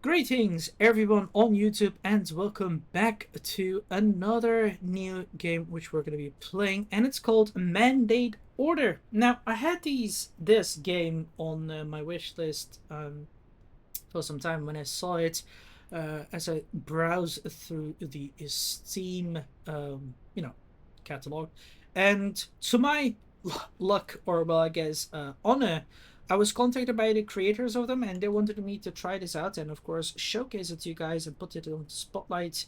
Greetings everyone on YouTube and welcome back to another new game which we're going to be playing, and it's called Mandate Order. Now I had this game on my wish list for some time when I saw it as I browsed through the Steam catalog, and to my luck, or well, I guess honor, I was contacted by the creators of them, and they wanted me to try this out and, of course, showcase it to you guys and put it on the spotlight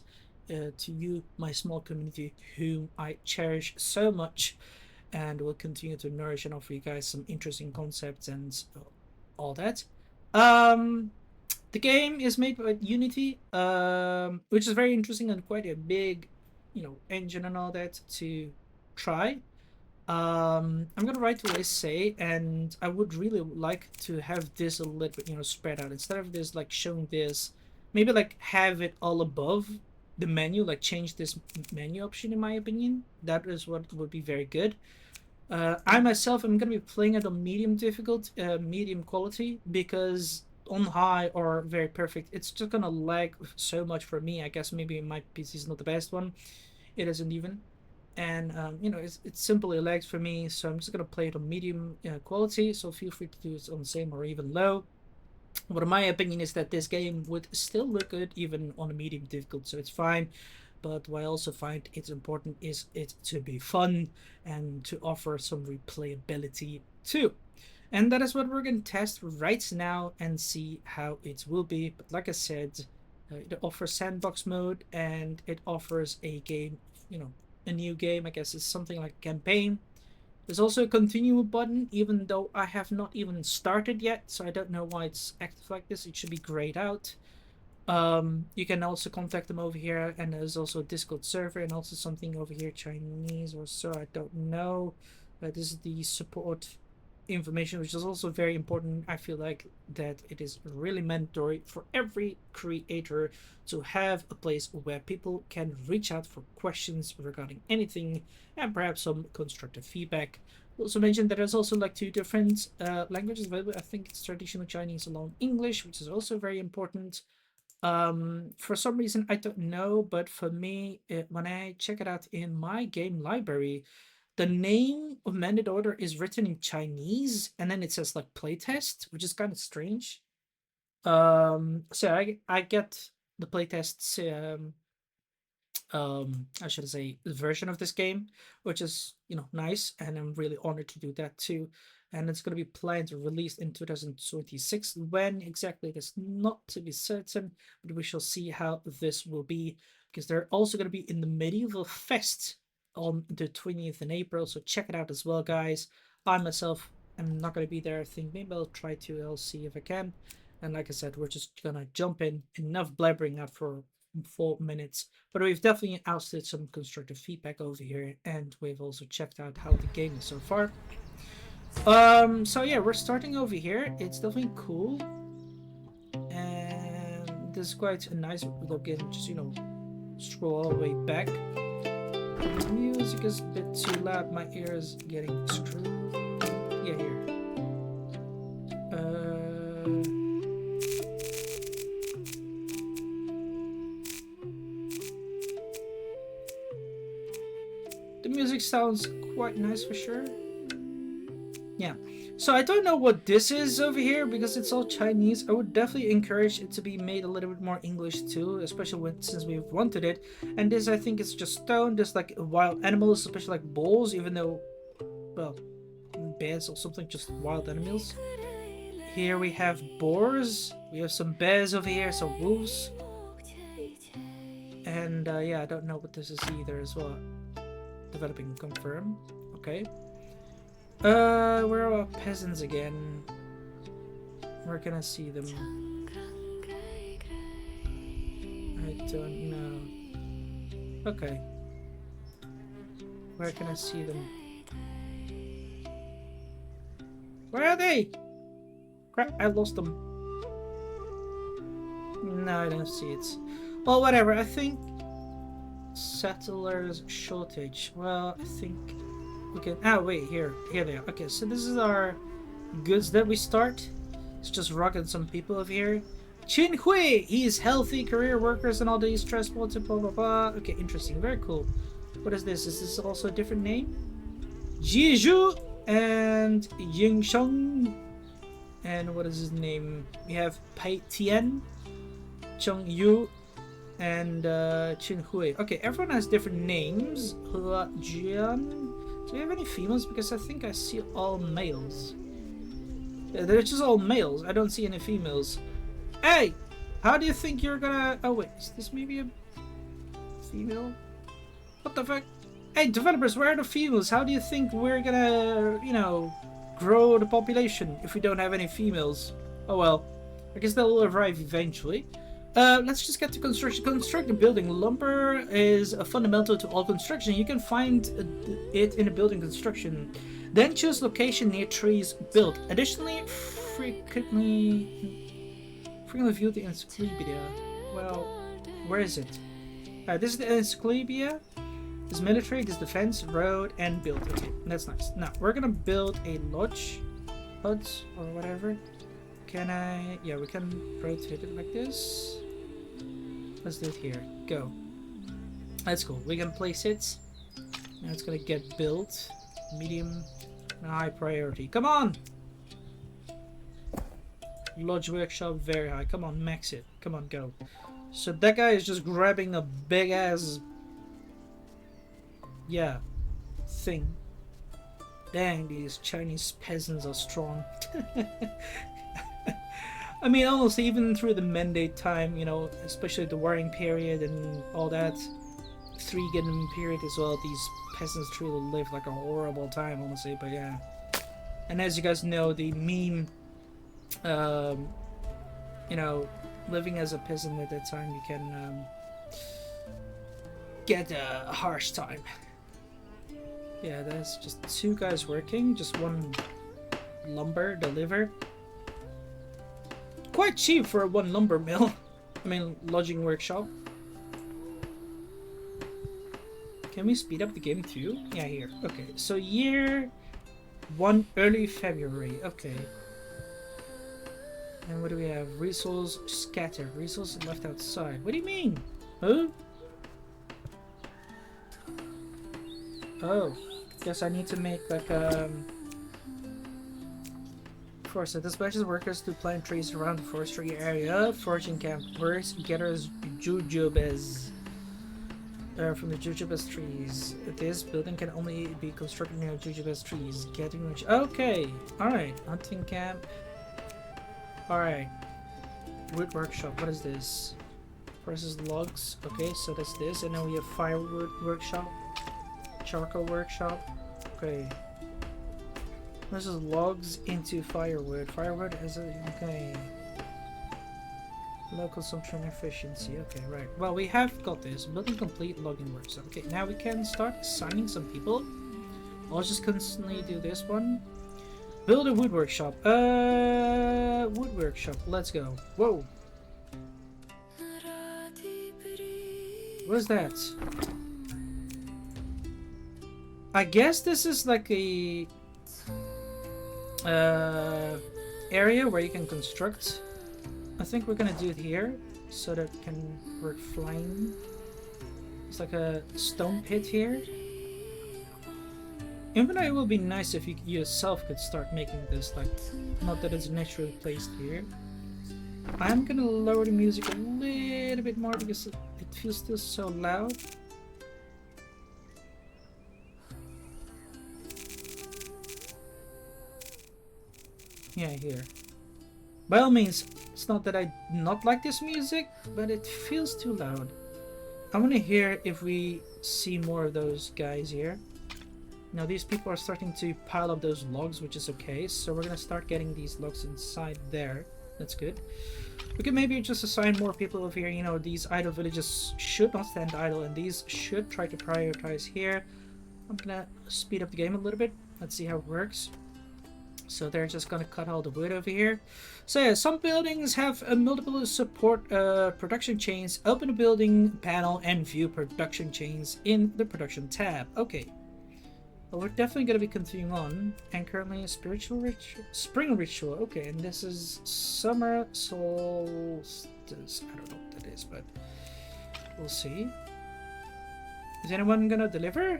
to you, my small community, whom I cherish so much, and will continue to nourish and offer you guys some interesting concepts and all that. Um, the game is made by Unity, which is very interesting and quite a big, engine and all that to try. I'm gonna write what I say, and I would really like to have this a little bit, spread out instead of this like showing this. Maybe like have it all above the menu, like change this menu option. In my opinion, that is what would be very good. I myself am gonna be playing it on medium quality, because on high or very perfect, it's just gonna lag so much for me. I guess maybe my PC is not the best one. It isn't even, and it's simply lags for me, so I'm just gonna play it on medium quality. So feel free to do it on same or even low. But my opinion is that this game would still look good even on a medium difficult, so it's fine. But what I also find it's important is it to be fun and to offer some replayability too. And that is what we're going to test right now and see how it will be. But like I said, it offers sandbox mode, and it offers a game, a new game. I guess it's something like a campaign. There's also a continue button, even though I have not even started yet, so I don't know why it's active like this. It should be grayed out. You can also contact them over here, and there's also a Discord server and also something over here, Chinese or so, I don't know. This is the support information, which is also very important. I feel like that it is really mandatory for every creator to have a place where people can reach out for questions regarding anything and perhaps some constructive feedback. Also mentioned that there's also like two different languages available. I think it's traditional Chinese along English, which is also very important. For some reason I don't know, but for me, when I check it out in my game library, the name of Mandate Order is written in Chinese, and then it says like playtest, which is kind of strange. So I get the playtests, I should say, version of this game, which is nice, and I'm really honored to do that too. And it's going to be planned to release in 2026. When exactly, it is not to be certain, but we shall see how this will be, because they're also going to be in the Medieval Fest on the 20th in April. So check it out as well, guys. I myself am not going to be there. I think maybe I'll try to. I'll see if I can. And like I said, we're just gonna jump in. Enough blabbering out for 4 minutes. But we've definitely ousted some constructive feedback over here, and we've also checked out how the game is so far. So yeah, we're starting over here. It's definitely cool, and this is quite a nice looking. Just scroll all the way back. The music is a bit too loud. My ears getting screwed. Yeah, here. The music sounds quite nice for sure. Yeah, so I don't know what this is over here because it's all Chinese. I would definitely encourage it to be made a little bit more English too, especially since we've wanted it. And this, I think, is just stone. There's like wild animals, especially like bulls, even though, well, bears or something, just wild animals. Here we have boars. We have some bears over here, some wolves. And yeah, I don't know what this is either as well. Developing confirm. Okay. Where are our peasants again? Where can I see them? I don't know. Okay. Where can I see them? Where are they? Crap, I lost them. No, I don't see it. Well, whatever. I think settlers shortage. Well, I think we can. Oh wait, here they are. Okay, so this is our goods that we start. It's just rocking some people over here. Chin Hui. He's healthy, career workers and all these transports and blah blah blah. Okay, interesting. Very cool. What is this? Is this also a different name? Jiju and Yingsheng. And what is his name? We have Pai Tian, Cheng Yu, and Chin Hui. Okay, everyone has different names. Hua Jian. Do we have any females? Because I think I see all males. They're just all males. I don't see any females. Hey! How do you think you're gonna... Oh wait, is this maybe a female? What the fuck? Hey, developers, where are the females? How do you think we're gonna, you know, grow the population if we don't have any females? Oh well, I guess they'll arrive eventually. Let's just get to construction. Construct a building. Lumber is a fundamental to all construction. You can find it in a building construction. Then choose location near trees built. Additionally, frequently view the encyclopedia. Well, where is it? This is the encyclopedia. This military, this defense, road, and build. Okay, that's nice. Now we're gonna build a lodge, huts, or whatever. Can I? Yeah, we can rotate it like this. Let's do it here. Go. That's cool. We can place it. Now it's gonna get built. Medium, high priority. Come on. Lodge workshop very high. Come on, max it. Come on, go. So that guy is just grabbing a big ass. Yeah, thing. Dang, these Chinese peasants are strong. I mean, almost even through the mandate time, you know, especially the warring period and all that, 3 Ginman period as well, these peasants truly lived like a horrible time, honestly, but yeah. And as you guys know, the meme, you know, living as a peasant at that time, you can get a harsh time. Yeah, that's just 2 guys working, just 1 lumber deliver. Quite cheap for 1 lumber mill. I mean, lodging workshop. Can we speed up the game too? Yeah, here. Okay, so year 1, early February. Okay. And what do we have? Resource scattered. Resource left outside. What do you mean? Huh? Oh, guess I need to make like forest. Dispatches workers to plant trees around the forestry area. Foraging camp works. Gathers jujubes from the jujubes trees. This building can only be constructed near jujubes trees. Getting rich. Okay. All right. Hunting camp. All right. Wood workshop. What is this? Process logs. Okay, so that's this, and then we have firewood workshop. Charcoal workshop. Okay. This is logs into firewood. Firewood is a okay. Low consumption efficiency. Okay, right. Well, we have got this. Building complete logging workshop. Okay, now we can start assigning some people. I'll just constantly do this one. Build a wood workshop. Wood workshop. Let's go. Whoa. What is that? I guess this is like a area where you can construct. I think we're gonna do it here so that it can work flying. It's like a stone pit here. Even though it would be nice if you yourself could start making this, like, not that it's naturally placed here. I'm gonna lower the music a little bit more because it feels still so loud. Yeah, here. By all means, it's not that I not like this music, but it feels too loud. I want to hear if we see more of those guys here. Now these people are starting to pile up those logs, which is okay. So we're gonna start getting these logs inside there. That's good. We can maybe just assign more people over here. You know, these idle villages should not stand idle, and these should try to prioritize here. I'm gonna speed up the game a little bit. Let's see how it works. So they're just gonna cut all the wood over here. So yeah, some buildings have multiple support production chains. Open the building panel and view production chains in the production tab. Okay. But we're definitely going to be continuing on. And currently a spiritual ritual, spring ritual. Okay, and this is summer solstice. I don't know what that is, but we'll see. Is anyone gonna deliver?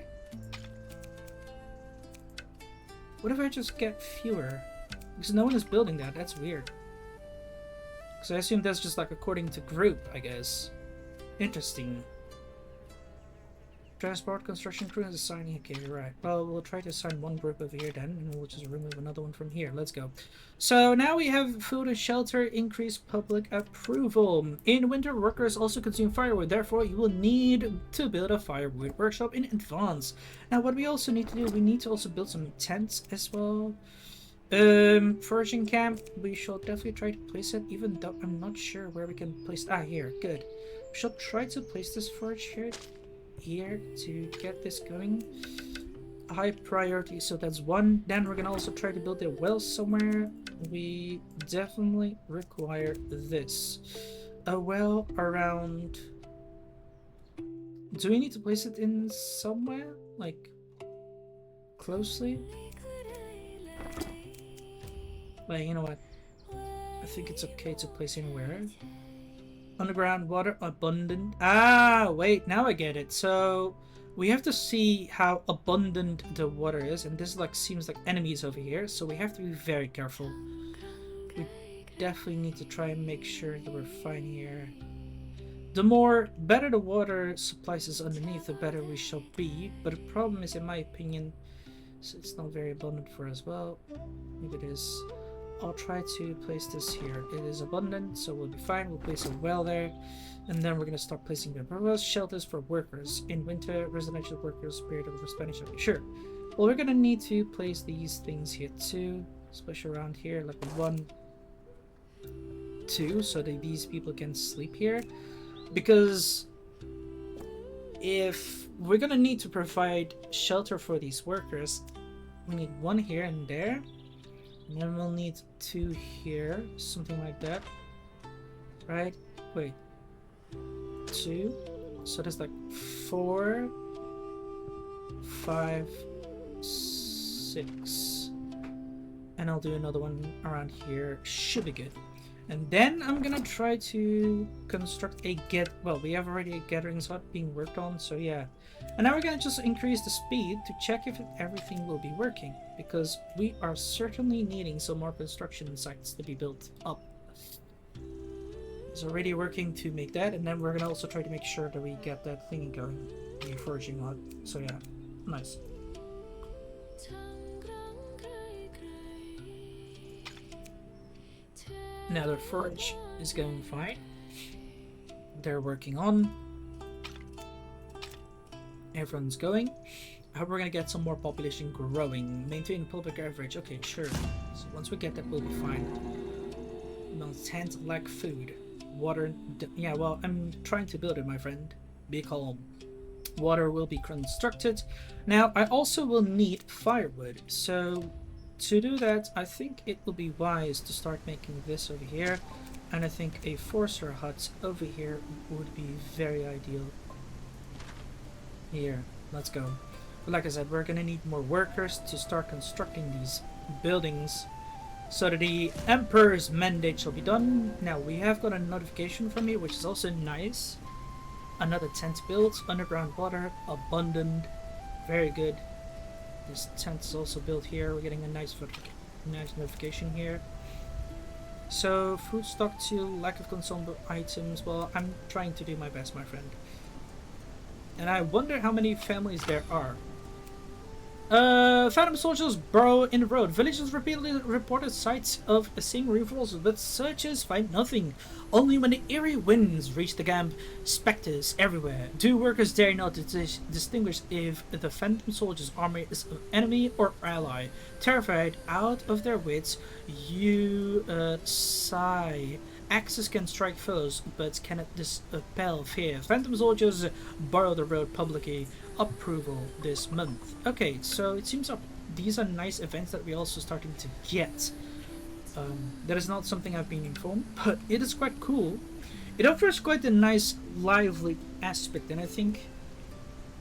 What if I just get fewer? Because no one is building that. That's weird. Because I assume that's just like according to group, I guess. Interesting. Transport construction crew is assigning. Okay, right. Well, we'll try to assign one group over here then, and we'll just remove another one from here. Let's go. So now we have food and shelter, increased public approval. In winter, workers also consume firewood. Therefore, you will need to build a firewood workshop in advance. Now, what we also need to do, we need to also build some tents as well. Foraging camp. We shall definitely try to place it, even though I'm not sure where we can place. Ah, here. Good. We shall try to place this forage here to get this going. High priority, so that's one. Then we're gonna also try to build a well somewhere. We definitely require this. A well around. Do we need to place it in somewhere? Like closely? Well, you know what? I think it's okay to place anywhere. Underground water abundant. Ah, wait, now I get it. So we have to see how abundant the water is, and this like seems like enemies over here, so we have to be very careful. We definitely need to try and make sure that we're fine here. The better the water supplies is underneath, the better we shall be. But the problem is, in my opinion, it's not very abundant for us. Well, maybe it is. I'll try to place this here. It is abundant, so we'll be fine. We'll place a well there, and then we're going to start placing the proposed shelters for workers. In winter, residential workers, period of Spanish. Okay, sure. Well, we're going to need to place these things here too, especially around here, like 1, 2, so that these people can sleep here. Because if we're going to need to provide shelter for these workers, we need 1 here and there. And then we'll need 2 here, something like that. Right? Wait. 2. So that's like 4, 5, 6. And I'll do another one around here. Should be good. And then I'm gonna try to construct a well, we have already a gathering spot being worked on, so yeah. And now we're gonna just increase the speed to check if everything will be working, because we are certainly needing some more construction sites to be built up. It's already working to make that, and then we're gonna also try to make sure that we get that thing going, the foraging hut. So yeah, nice. Now the forage is going fine. They're working on. Everyone's going. I hope we're gonna get some more population growing. Maintain public average. Okay, sure. So once we get that, we'll be fine. No tent, lack food. Water. Yeah, well, I'm trying to build it, my friend. Be calm. Water will be constructed. Now, I also will need firewood. So to do that, I think it will be wise to start making this over here, and I think a forester hut over here would be very ideal. Here, let's go. But like I said, we're gonna need more workers to start constructing these buildings so that the Emperor's mandate shall be done. Now, we have got a notification from me, which is also nice. Another tent built, underground water, abundant, very good. This tent is also built here. We're getting a nice notification here. So, food stock 2, lack of consumable items. Well, I'm trying to do my best, my friend. And I wonder how many families there are. Phantom soldiers burrow in the road. Villagers repeatedly reported sights of seeing rifles, but searchers find nothing. Only when the eerie winds reach the camp, specters everywhere. Do workers dare not to distinguish if the Phantom soldiers' army is an enemy or ally? Terrified out of their wits, you sigh. Axes can strike foes, but cannot dispel fear. Phantom soldiers borrow the road publicly. Approval this month. Okay, so it seems these are nice events that we're also starting to get. That is not something I've been informed, but it is quite cool. It offers quite a nice lively aspect, and I think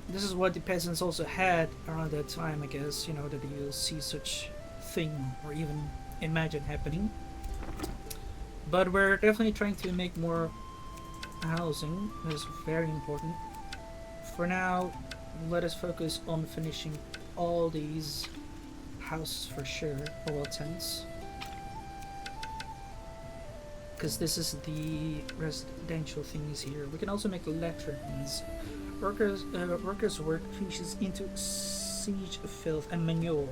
This is what the peasants also had around that time, I guess, you know, that you'll see such thing or even imagine happening. But we're definitely trying to make more housing. That is very important. For now, let us focus on finishing all these houses for sure, or well, tents. Because this is the residential things here. We can also make latrines. Workers' work pushes into siege, filth, and manure.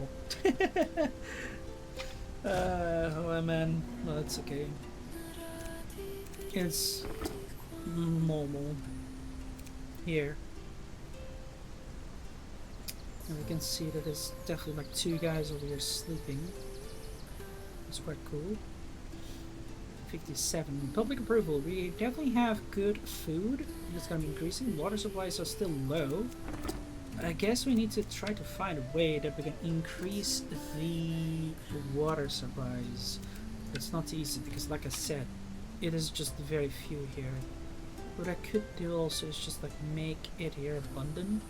Oh man, well, that's okay. It's normal here. And we can see that there's definitely like 2 guys over here sleeping. It's quite cool. 57. Public approval. We definitely have good food. It's gonna be increasing. Water supplies are still low. I guess we need to try to find a way that we can increase the water supplies. It's not easy because, like I said, it is just very few here. What I could do also is just like make it here abundant.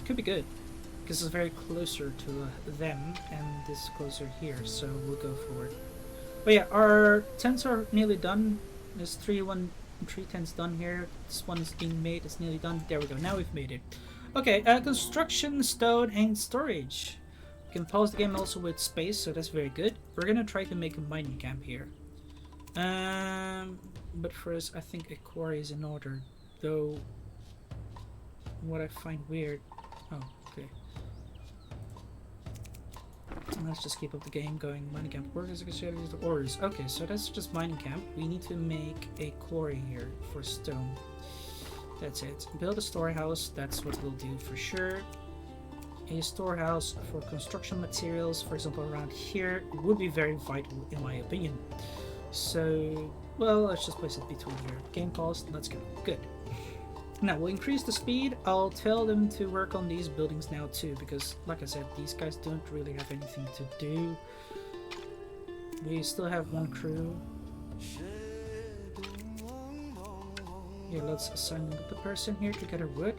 Could be good because it's very closer to them and this is closer here, so we'll go for it. But yeah, our tents are nearly done. There's 3 tents done here. This one is being made. It's nearly done. There we go. Now we've made it. Okay, construction, stone, and storage. You can pause the game also with space, so that's very good. We're gonna try to make a mining camp here. But first, I think a quarry is in order. Though, what I find weird. Oh, okay. Let's just keep up the game going. Mining camp workers associated with ores. Okay, so that's just mining camp. We need to make a quarry here for stone. That's it. Build a storehouse. That's what we'll do for sure. A storehouse for construction materials, for example, around here would be very vital in my opinion. So, well, let's just place it between here. Game cost. Let's go. Good. Now we'll increase the speed. I'll tell them to work on these buildings now too, because like I said, these guys don't really have anything to do. We still have 1 crew. Yeah, let's assign the person here to gather wood.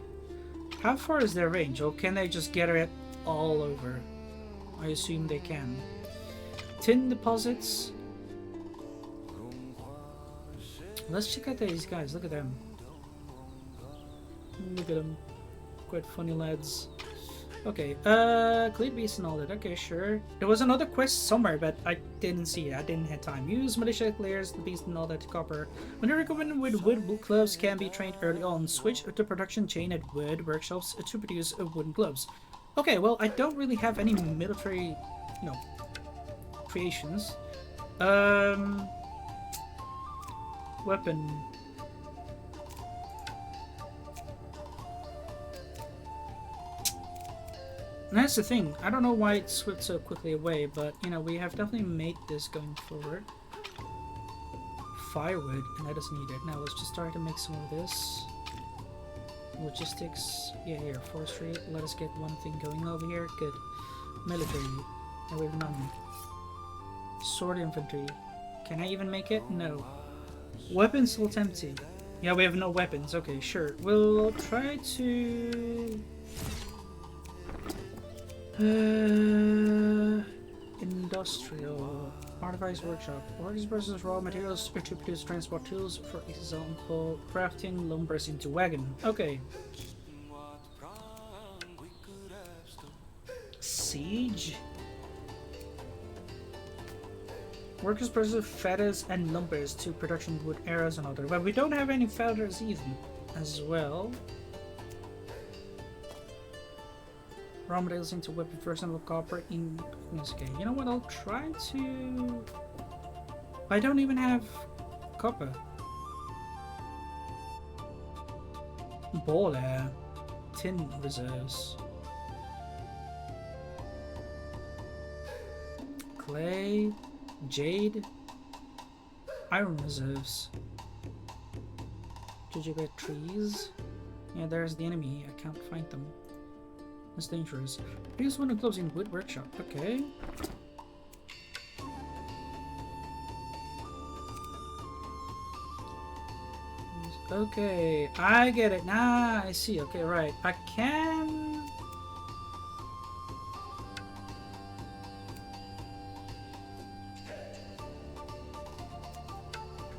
How far is their range, or can they just gather it all over? I assume they can. Tin deposits. Let's check out these guys. Look at them. Look at them. Quite funny lads. Okay, clear beasts and all that. Okay, sure. There was another quest somewhere, but I didn't see it. I didn't have time. Use militia clears the beast and all that copper. When you're recommended with wood gloves can be trained early on. Switch to production chain at wood workshops to produce wooden gloves. Okay, well, I don't really have any military, you know, creations. Weapon. And that's the thing. I don't know why it slipped so quickly away, but you know, we have definitely made this going forward. Firewood, and that is needed. Now let's just start to make some of this. Logistics. Yeah, here. Forestry. Let us get one thing going over here. Good. Military. And we have none. Sword infantry. Can I even make it? No. Weapons still empty. Yeah, we have no weapons. Okay, sure. We'll try to... industrial. Artifacts workshop. Workers versus raw materials to produce transport tools. For example, crafting lumbers into wagon. Okay. Siege. Workers versus feathers and lumbers to production wood arrows and other. Well, we don't have any feathers even as well. Raw materials into weapon, for example, copper in this game. You know what? I'll try to. I don't even have copper. Baller. Tin reserves. Clay. Jade. Iron reserves. Gingerbread trees. Yeah, there's the enemy. I can't find them. That's dangerous. Here's one close in wood workshop. Okay. Okay, I get it. Nah, I see. Okay, right. I can...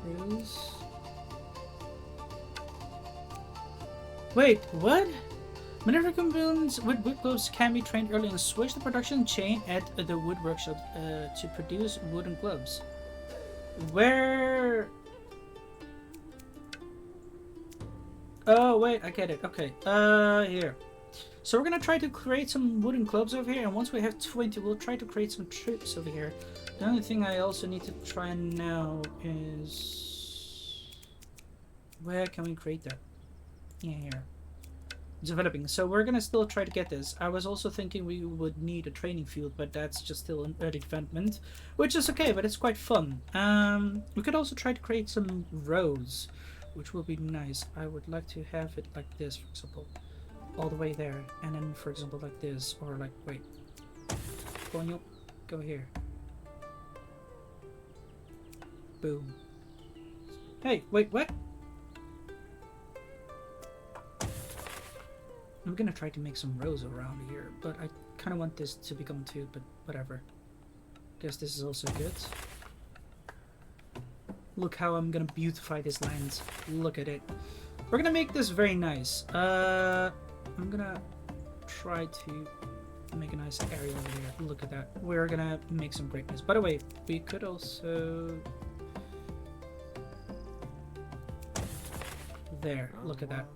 Cruise. Wait, what? Maneuver components with wood gloves can be trained early and switch the production chain at the wood workshop to produce wooden gloves. Where... Oh, wait, I get it. Okay, here. So we're gonna try to create some wooden gloves over here, and once we have 20, we'll try to create some troops over here. The only thing I also need to try now is... Where can we create that? Yeah, here. Developing. So we're gonna still try to get this. I was also thinking we would need a training field, but that's just still an early development, which is okay, but it's quite fun. We could also try to create some roads, which will be nice. I would like to have it like this, for example, all the way there, and then, for example, like this, or like, wait, go here. Boom. Hey, wait, what? I'm gonna try to make some rows around here, but I kind of want this to become two, but whatever. Guess this is also good. Look how I'm gonna beautify this land. Look at it. We're gonna make this very nice. I'm gonna try to make a nice area over here. Look at that. We're gonna make some greatness. By the way, we could also... There, look at that.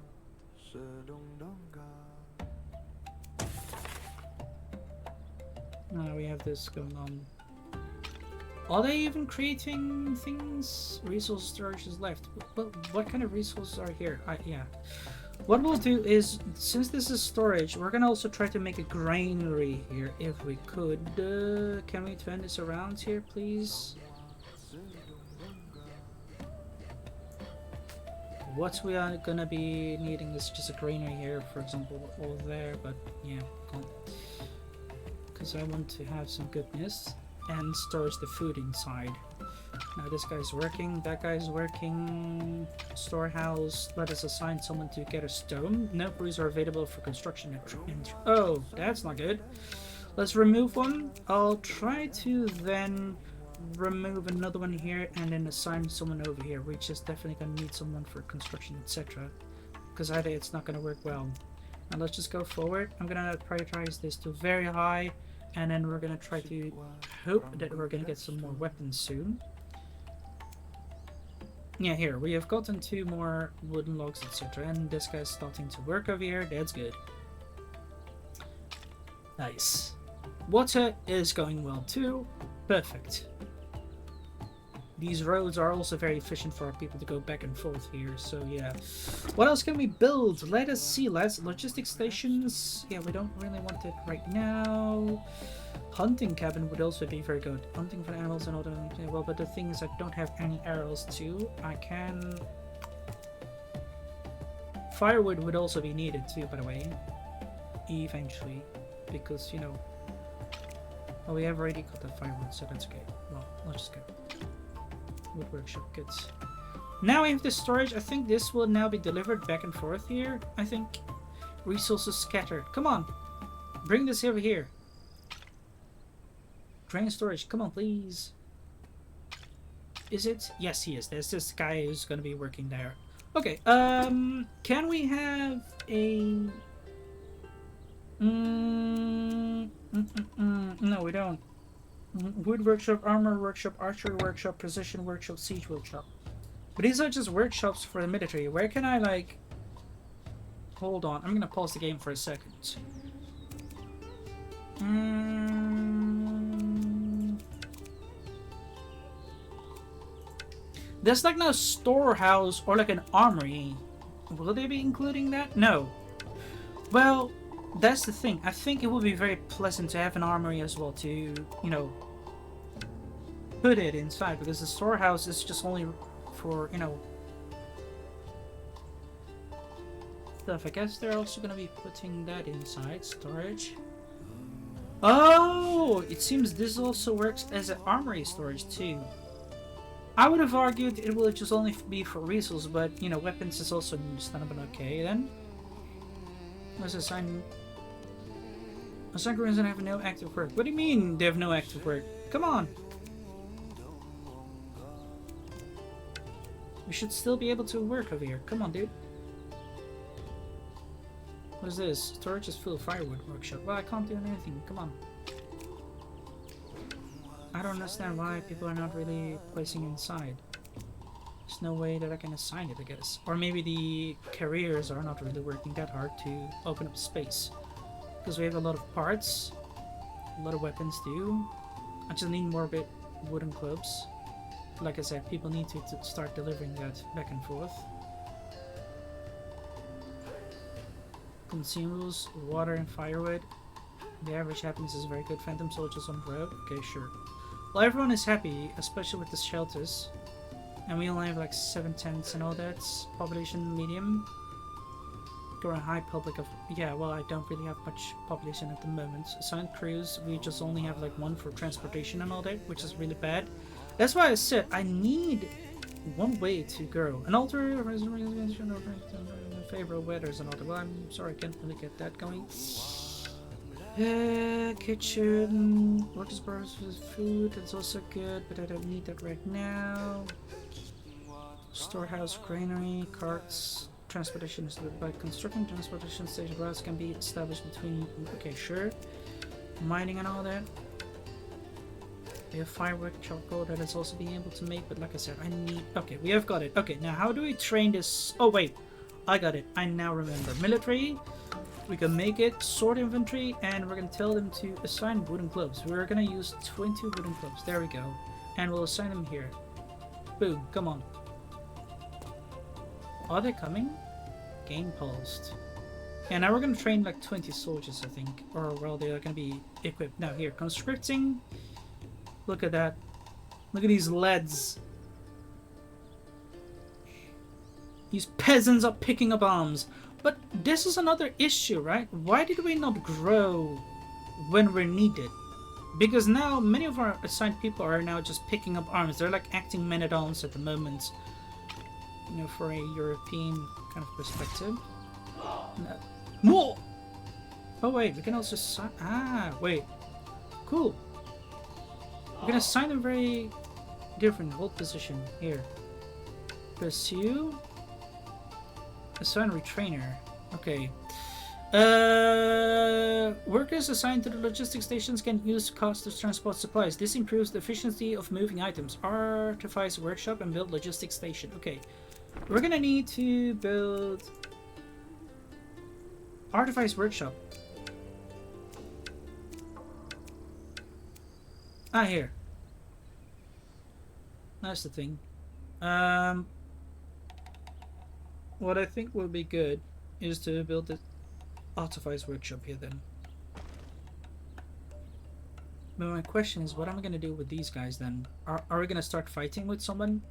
Now we have this going on. Are they even creating things? Resource storage is left. What kind of resources are here? Yeah. What we'll do is, since this is storage, we're gonna also try to make a granary here if we could. Can we turn this around here, please? What we are gonna be needing is just a granary here, for example, or there, but yeah, because I want to have some goodness and stores the food inside. Now this guy's working, that guy's working. Storehouse, let us assign someone to get a stone. No crews are available for construction. Oh, that's not good. Let's remove one. I'll try to then remove another one here and then assign someone over here. We're just definitely gonna need someone for construction, etc. Because either it's not gonna work well. Now let's just go forward. I'm gonna prioritize this to very high, and then we're gonna try to hope that we're gonna get some more weapons soon. Yeah, here we have gotten 2 more wooden logs, etc. And this guy's starting to work over here. That's good. Nice. Water is going well too. Perfect. These roads are also very efficient for our people to go back and forth here, so yeah. What else can we build? Let us see, lads. Logistics stations. Yeah, we don't really want it right now. Hunting cabin would also be very good. Hunting for animals and all that. Well, but the thing is I don't have any arrows too. I can... Firewood would also be needed too, by the way. Eventually. Because, you know... Oh, we have already got the firewood, so that's okay. Well, let's just go. Wood workshop, good. Now we have the storage. I think this will now be delivered back and forth here. I think resources scattered. Come on, bring this over here. Grain storage, come on, please. Is it? Yes, he is. There's this guy who's going to be working there. Okay. Can we have a? No, we don't. Wood workshop, armor workshop, archery workshop, precision workshop, siege workshop. But these are just workshops for the military. Where can I, like... Hold on, I'm gonna pause the game for a second. There's like no storehouse or like an armory. Will they be including that? No. Well... That's the thing. I think it would be very pleasant to have an armory as well to, you know, put it inside, because the storehouse is just only for, you know, stuff. I guess they're also going to be putting that inside. Storage. Oh! It seems this also works as an armory storage too. I would have argued it will just only be for resources, but you know, weapons is also understandable. Okay, then. Let's assign. Assign Koreans have no active work. What do you mean they have no active work? Come on. We should still be able to work over here. Come on, dude. What is this? Storage is full of firewood workshop. Well, I can't do anything. Come on. I don't understand why people are not really placing inside. There's no way that I can assign it, I guess. Or maybe the carriers are not really working that hard to open up space. Because we have a lot of parts. A lot of weapons too. I just need more wooden clubs. Like I said, people need to start delivering that back and forth. Consumables, water and firewood. The average happiness is very good. Phantom soldiers on the road. Okay, sure. Well, everyone is happy, especially with the shelters. And we only have like 7 tents and all that. Population medium. Or a high public of... Yeah, well, I don't really have much population at the moment. Assigned crews, we just only have like 1 for transportation and all that, which is really bad. That's why I said I need one way to grow. An altar, reservation, favorable weathers and all that. Well, I'm sorry, I can't really get that going. Kitchen, workers' bars with food, that's also good, but I don't need that right now. Storehouse, granary, carts, transportation is led by constructing transportation station routes can be established between. Okay, sure. Mining and all that. We have firewood, charcoal that is also being able to make, but like I said, I need... Okay, we have got it. Okay, now how do we train this? Oh, wait. I got it. I now remember. Military, we can make it. Sword inventory, and we're going to tell them to assign wooden clubs. We're going to use 20 wooden clubs. There we go. And we'll assign them here. Boom. Come on. Are they coming? Game pulsed. And now we're going to train like 20 soldiers, I think. Or, well, they're going to be equipped. Now, here. Conscripting... Look at that. Look at these leads. These peasants are picking up arms. But this is another issue, right? Why did we not grow when we're needed? Because now many of our assigned people are now just picking up arms. They're like acting men-at-arms at the moment. You know, for a European kind of perspective. No. More! Oh wait, we can also sign... Ah, wait. Cool. We're gonna assign them very different. Hold position here. Pursue. Assign retrainer. Okay. Workers assigned to the logistics stations can use cost to transport supplies. This improves the efficiency of moving items. Artifice workshop and build logistics station. Okay. We're gonna need to build Artifice workshop. Ah, here. That's the thing. What I think would be good is to build the Artifice workshop here then. But my question is, what am I going to do with these guys then? Are we going to start fighting with someone?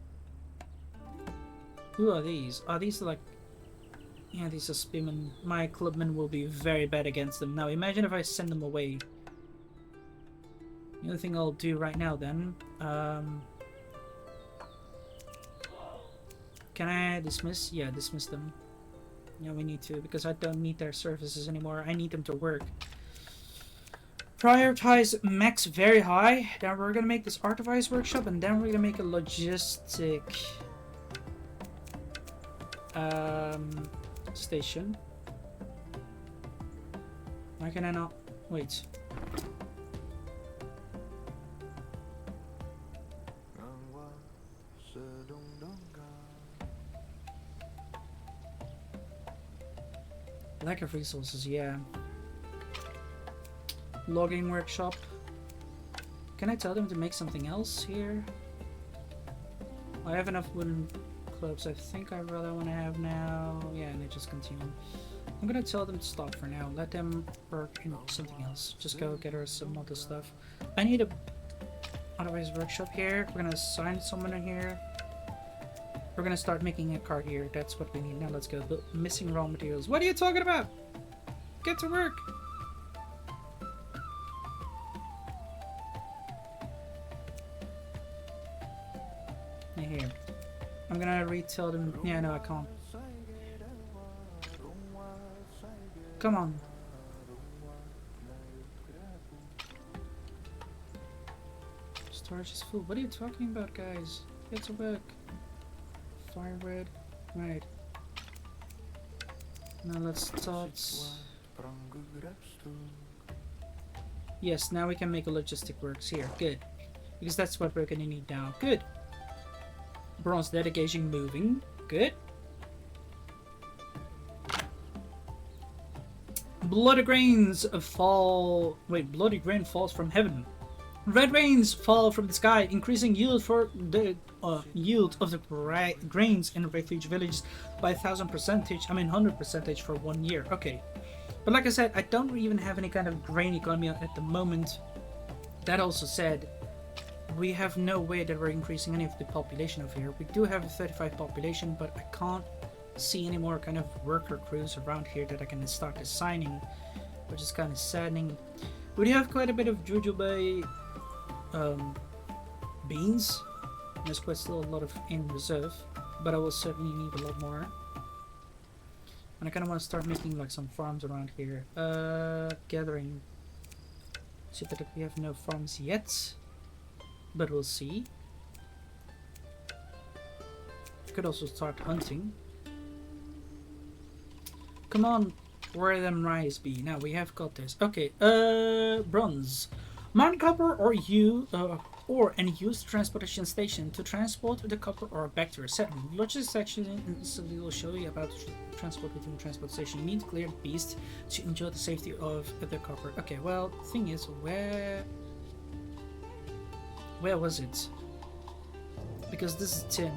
Who are these? Are these like... Yeah, these are spearmen. My clubmen will be very bad against them. Now imagine if I send them away. The only thing I'll do right now then, can I dismiss? Yeah, dismiss them. Yeah, we need to, because I don't need their services anymore. I need them to work. Prioritize max very high. Then we're gonna make this Artifice workshop, and then we're gonna make a logistic station. Why can I not? Wait. Lack of resources, yeah. Logging workshop. Can I tell them to make something else here? I have enough wooden clubs. I think I rather want to have now. Yeah, and they just continue. I'm gonna tell them to stop for now. Let them work in something else. Just go get her some other stuff. I need a Otherwise workshop here. We're gonna assign someone in here. We're gonna start making a cart here. That's what we need. Now let's go. Missing raw materials. What are you talking about? Get to work. Here. I'm gonna retell them. Yeah, no, I can't. Come on. Storage is full. What are you talking about, guys? Get to work. Fire red. Right. Now let's start. Yes, now we can make a logistic works here. Good. Because that's what we're gonna need now. Good. Bronze dedication moving. Good. Bloody grains fall. Wait, bloody grain falls from heaven. Red rains fall from the sky, increasing yield for the yield of the grains in refuge villages by 1,000%. I mean 100% for 1 year. Okay, but like I said, I don't even have any kind of grain economy at the moment. That also said, we have no way that we're increasing any of the population over here. We do have a 35 population, but I can't see any more kind of worker crews around here that I can start assigning, which is kind of saddening. We do have quite a bit of jujube beans. There's quite still a lot of in reserve, but I will certainly need a lot more. And I kind of want to start making like some farms around here. Gathering. See that we have no farms yet, but we'll see. Could also start hunting. Come on, where them rice be? Now we have got this. Okay, bronze. Mine copper or any used transportation station to transport the copper ore back to a settlement. Logistics section will show you about transport between transport station. You need to clear the beast to ensure the safety of the copper. Okay, well, the thing is, where was it? Because this is tin.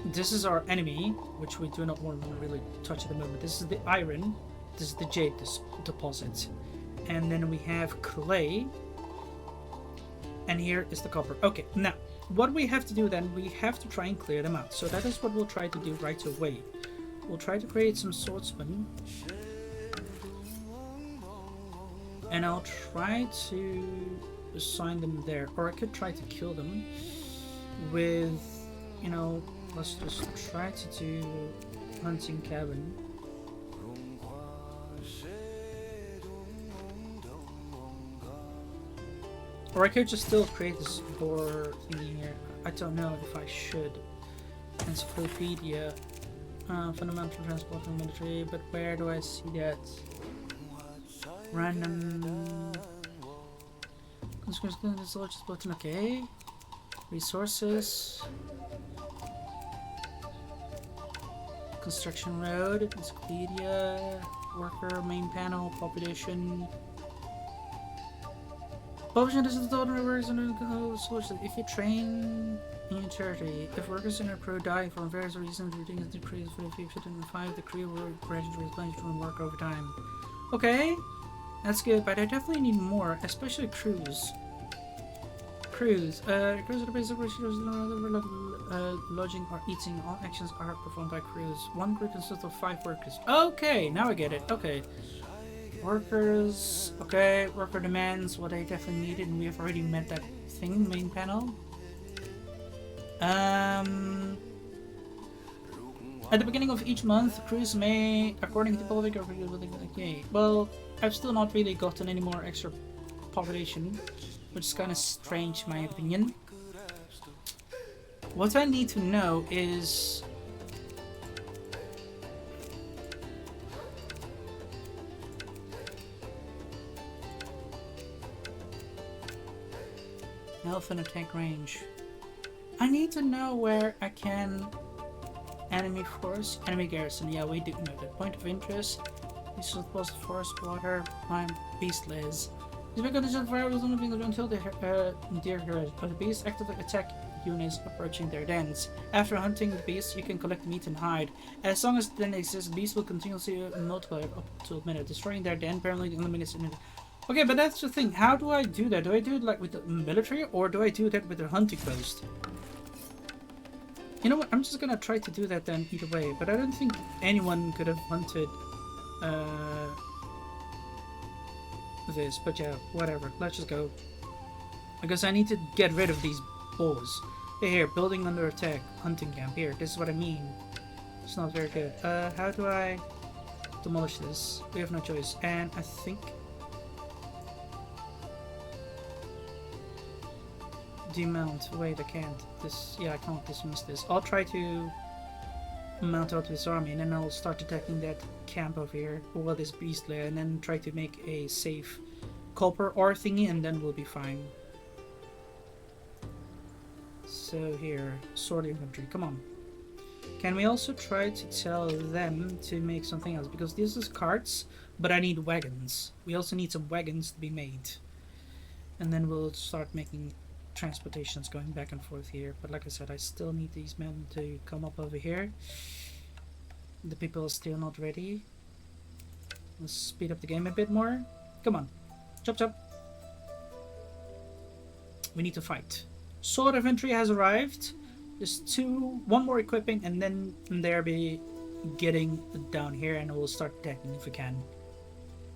This is our enemy, which we do not want to really touch at the moment. This is the iron. This is the jade deposit. And then we have clay. And here is the copper. Okay, now, what we have to do then, we have to try and clear them out. So that is what we'll try to do right away. We'll try to create some swordsmen. And I'll try to assign them there. Or I could try to kill them with, you know, let's just try to do hunting cabin. Or I could just still create this door in here. I don't know if I should. Encyclopedia. Fundamental transport and military, but where do I see that? Random. Button, okay. Resources. Construction road. Encyclopedia. Worker, main panel, population. Population is the total workers in a solution. If you train in your territory, if workers in a crew die for various reasons, reducing the crew for 5, the crew will gradually replenish from work over time. Okay, that's good, but I definitely need more, especially crews. Crews are the basic lodging or eating. All actions are performed by crews. One crew consists of 5 workers. Okay, now I get it. Okay. Workers, okay, worker demands what I definitely needed, and we have already met that thing, main panel. At the beginning of each month, crews may, according to public, okay, well, I've still not really gotten any more extra population, which is kind of strange in my opinion. What I need to know is... health and attack range. I need to know where I can... enemy force, enemy garrison. Yeah, we do know that. Point of interest. This was post forest, water, prime, beastlays. These make conditions for hours until the deer of the beast actively attack units approaching their dens. After hunting the beast, you can collect meat and hide. As long as the den exists, beasts will continuously multiply up to a minute. Destroying their den permanently eliminates an. Okay, but that's the thing. How do I do that? Do I do it like with the military, or do I do that with the hunting post? You know what? I'm just gonna try to do that then either way. But I don't think anyone could have hunted this. But yeah, whatever. Let's just go. Because I need to get rid of these boars. Hey, here, building under attack, hunting camp. Here, this is what I mean. It's not very good. How do I demolish this? We have no choice. And I think demount. Wait, I can't. This, yeah, I can't dismiss this. I'll try to mount out this army, and then I'll start attacking that camp over here, or this beast lair, and then try to make a safe copper ore thingy, and then we'll be fine. So here, sword infantry, come on. Can we also try to tell them to make something else? Because this is carts, but I need wagons. We also need some wagons to be made. And then we'll start making transportations going back and forth here. But like I said, I still need these men to come up over here. The people are still not ready. Let's speed up the game a bit more. Come on. Chop chop. We need to fight. Sword infantry has arrived. Just one more equipping, and then they'll be getting down here, and we'll start attacking if we can.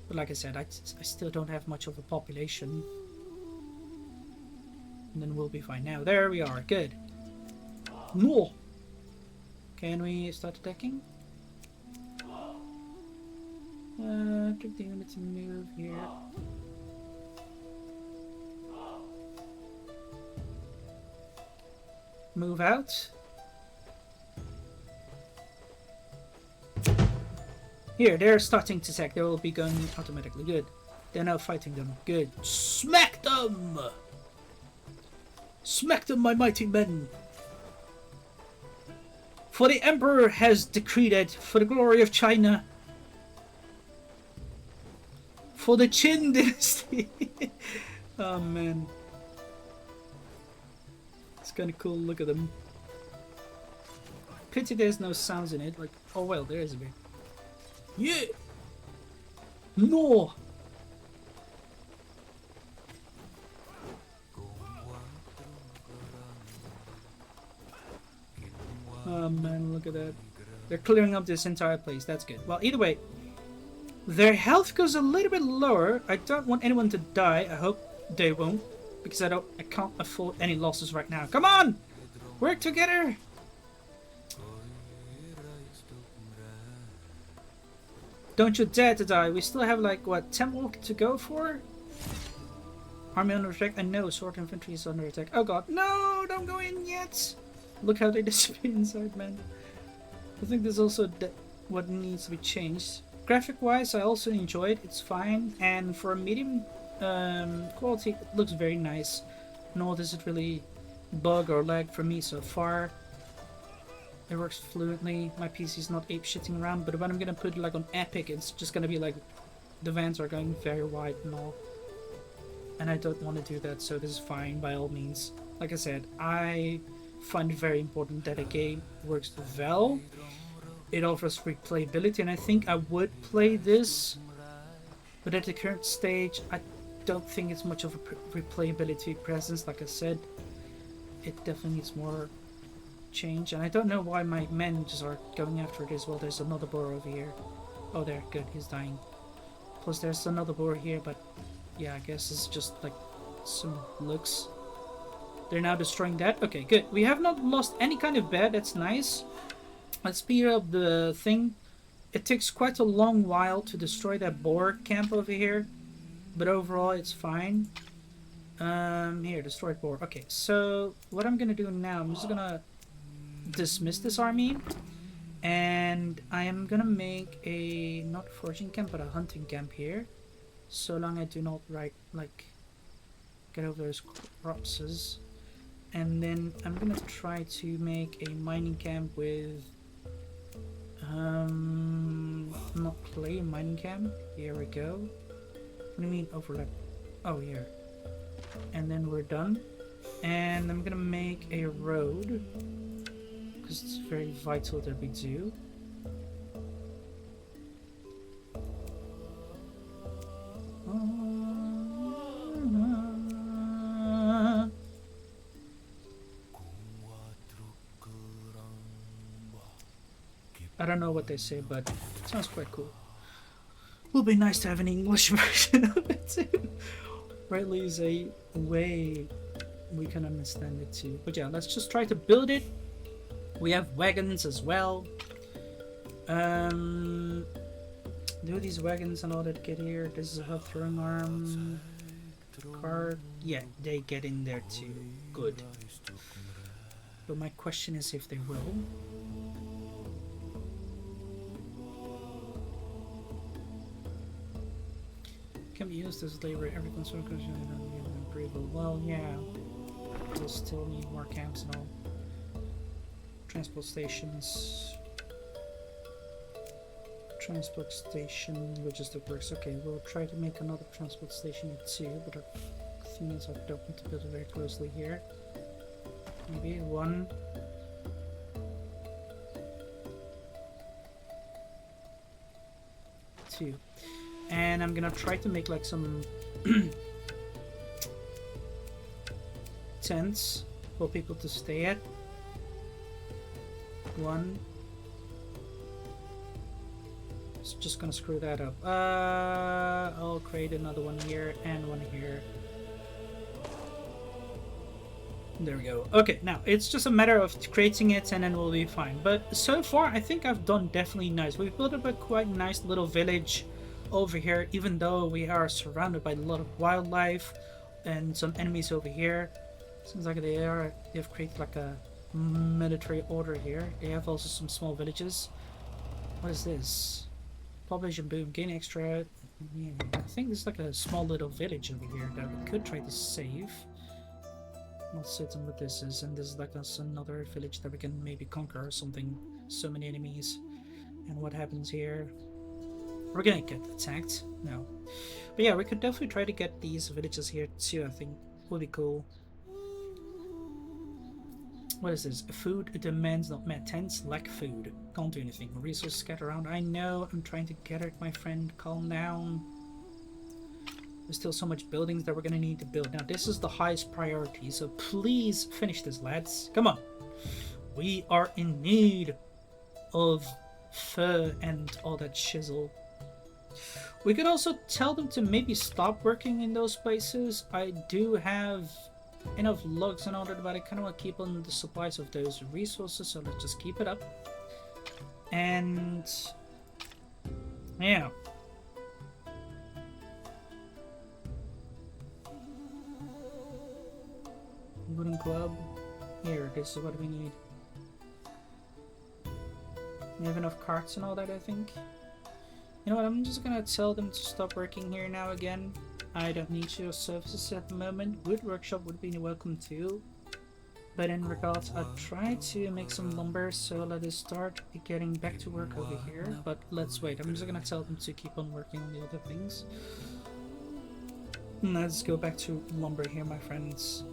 But like I said, I still don't have much of a population. And then we'll be fine. Now, there we are. Good. No! Can we start attacking? Took the unit to move here. Move out. Here, they're starting to attack. They will be going automatically. Good. They're now fighting them. Good. Smack them! Smack them, my mighty men! For the Emperor has decreed it, for the glory of China. For the Qin dynasty. Oh man. It's kind of cool, look at them. Pity there's no sounds in it, like, oh well, there is a bit. Yeah! No! Oh man, look at that. They're clearing up this entire place, that's good. Well, either way, their health goes a little bit lower. I don't want anyone to die, I hope they won't. Because I can't afford any losses right now. Come on! Work together! Don't you dare to die. We still have like, what, 10 more to go for? Army under attack. I know sword infantry is under attack. Oh god. No! Don't go in yet! Look how they disappear inside, man. I think there's also what needs to be changed. Graphic wise, I also enjoy it. It's fine. And for a medium quality, it looks very nice. Nor does it really bug or lag for me so far. It works fluently. My PC is not ape-shitting around, but when I'm gonna put it like on epic, it's just gonna be like the vans are going very wide and all. And I don't want to do that, so this is fine by all means. Like I said, I find it very important that a game works well. It offers replayability, and I think I would play this, but at the current stage, I don't think it's much of a replayability presence. Like I said, it definitely needs more change, and I don't know why my men just are going after it as well. There's another boar over here. Oh, there, good, he's dying. Plus there's another boar here, but yeah, I guess it's just like some looks. They're now destroying that. Okay, good. We have not lost any kind of bed. That's nice. Let's speed up the thing. It takes quite a long while to destroy that boar camp over here, but overall it's fine. Here, destroyed boar. Okay, so what I'm gonna do now, I'm just gonna dismiss this army, and I am gonna make a not foraging camp but a hunting camp here, so long I do not get over those corpses. And then I'm gonna try to make a mining camp with not clay, mining camp. Here we go. What do you mean overlap? Oh, here. And then we're done. And I'm gonna make a road, because it's very vital that we do. I don't know what they say, but it sounds quite cool. Would be nice to have an English version of it too. Or at least a way we can understand it too. But yeah, let's just try to build it. We have wagons as well. Um, do these wagons and all that get here? This is a throwing arm card. Yeah, they get in there too. Good. But my question is if they will. Can be used as labor. Every construction agreeable. Well, yeah. We'll still need more camps and all. Transport stations. Transport station, logistic works. Okay, we'll try to make another transport station here too, but the thing is I don't want to build it very closely here. Maybe one. Two. And I'm gonna try to make like some tents for people to stay at. One. It's just gonna screw that up. I'll create another one here and one here. There we go. Okay, now it's just a matter of creating it and then we'll be fine. But so far, I think I've done definitely nice. We've built up a quite nice little village over here, even though we are surrounded by a lot of wildlife and some enemies over here. Seems like they've created like a military order here. They have also some small villages. What is this? Population boom, gain extra. Yeah, I think there's like a small little village over here that we could try to save. Not certain what this is, and this is like another village that we can maybe conquer or something. So many enemies. And what happens here? We're gonna get attacked. No. But yeah, we could definitely try to get these villages here too, I think. Would be cool. What is this? Food demands not met. Tents lack food. Can't do anything. Resources scatter around. I know. I'm trying to gather it, my friend. Calm down. There's still so much buildings that we're gonna need to build. Now, this is the highest priority, so please finish this, lads. Come on. We are in need of fur and all that shizzle. We could also tell them to maybe stop working in those places. I do have enough logs and all that, but I kind of want to keep on the supplies of those resources, so let's just keep it up. And yeah. Wooden club. Here, this is what we need. We have enough carts and all that, I think. You know what, I'm just gonna tell them to stop working here now again. I don't need your services at the moment. Wood workshop would be welcome too. But in regards, I'll try to make some lumber, so let us start getting back to work over here. But let's wait, I'm just gonna tell them to keep on working on the other things. Let's go back to lumber here, my friends.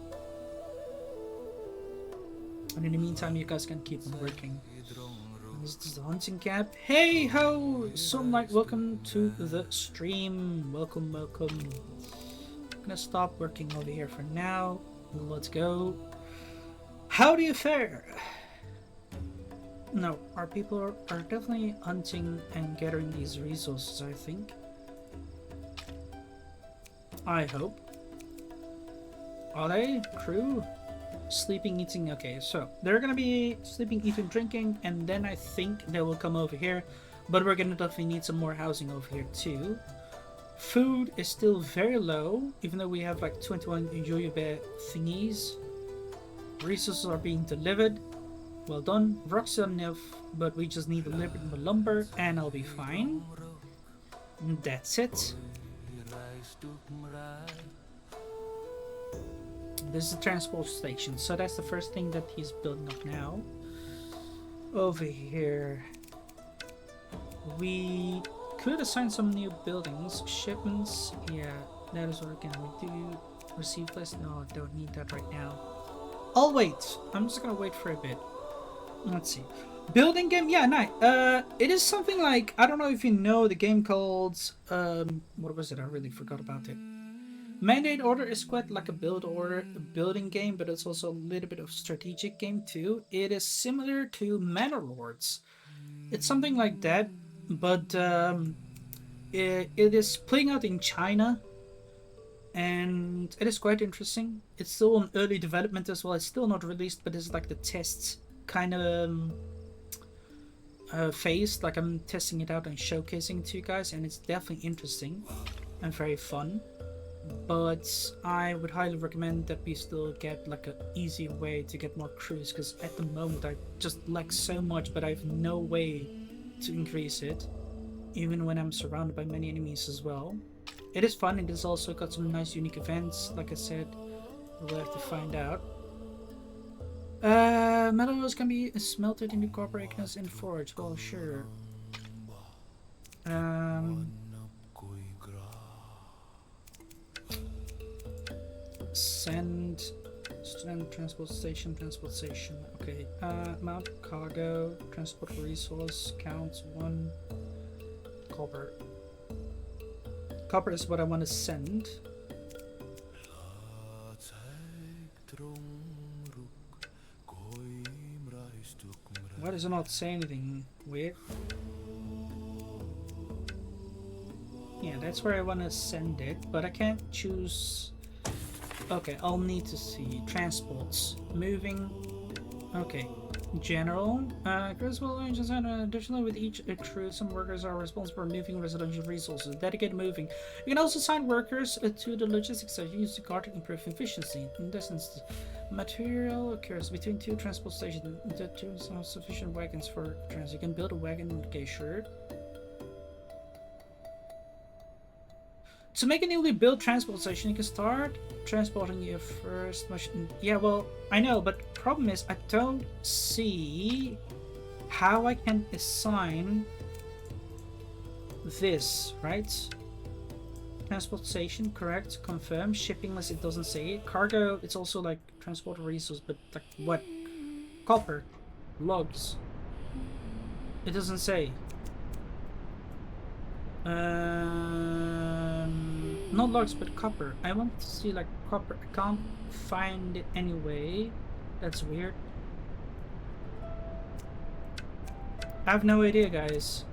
And in the meantime, you guys can keep on working. This is the hunting camp. Hey ho! Sunlight, welcome to the stream. Welcome, welcome. I'm gonna stop working over here for now. Let's go. How do you fare? No, our people are definitely hunting and gathering these resources, I think. I hope. Are they? Crew? Sleeping, eating. Okay, so they're gonna be sleeping, eating, drinking, and then I think they will come over here. But we're gonna definitely need some more housing over here too. Food is still very low, even though we have like 21 Yoyube thingies. Resources are being delivered. Well done. Rocks are enough, but we just need a little bit more lumber, and I'll be fine. And that's it. This is the transport station, so that's the first thing that he's building up now. Over here, we could assign some new buildings. Shipments, yeah, that is what again we do. Receive list, no, I don't need that right now. I'll wait. I'm just gonna wait for a bit. Let's see. Building game, yeah, nice. It is something like, I don't know if you know the game called, what was it? I really forgot about it. Mandate Order is quite like a building game, but it's also a little bit of strategic game too. It is similar to Manor Lords. It's something like that, but it is playing out in China. and it is quite interesting. It's still in early development as well. It's still not released, but it's like the tests kind of phase. Like I'm testing it out and showcasing it to you guys, and it's definitely interesting and very fun. But I would highly recommend that we still get like an easy way to get more crews, because at the moment I just lack so much, but I have no way to increase it, even when I'm surrounded by many enemies as well. It is fun. It has also got some nice unique events. Like I said, we'll have to find out. Metals can be smelted into copper ignites in forge. Well, sure. Send transport station. Okay. Mount cargo. Transport resource. Count 1. Copper. Copper is what I want to send. Why does it not say anything weird? Yeah, that's where I want to send it, but I can't choose. Okay, I'll need to see transports moving. Okay, general. Crews will engines and additionally with each crew, some workers are responsible for moving residential resources. Dedicated moving. You can also assign workers to the logistics that use the car to improve efficiency. In this instance, material occurs between 2 transport stations. The 2 have sufficient wagons for transit. You can build a wagon. Okay, sure. To make a newly built transport station, you can start transporting your first machine. Yeah, well, I know, but problem is I don't see how I can assign this, right? Transport station, correct, confirm. Shipping list, it doesn't say it. Cargo, it's also like transport resource, but like what? Copper, logs. It doesn't say. Not logs, but copper. I want to see like copper. I can't find it anyway. That's weird. I have no idea, guys.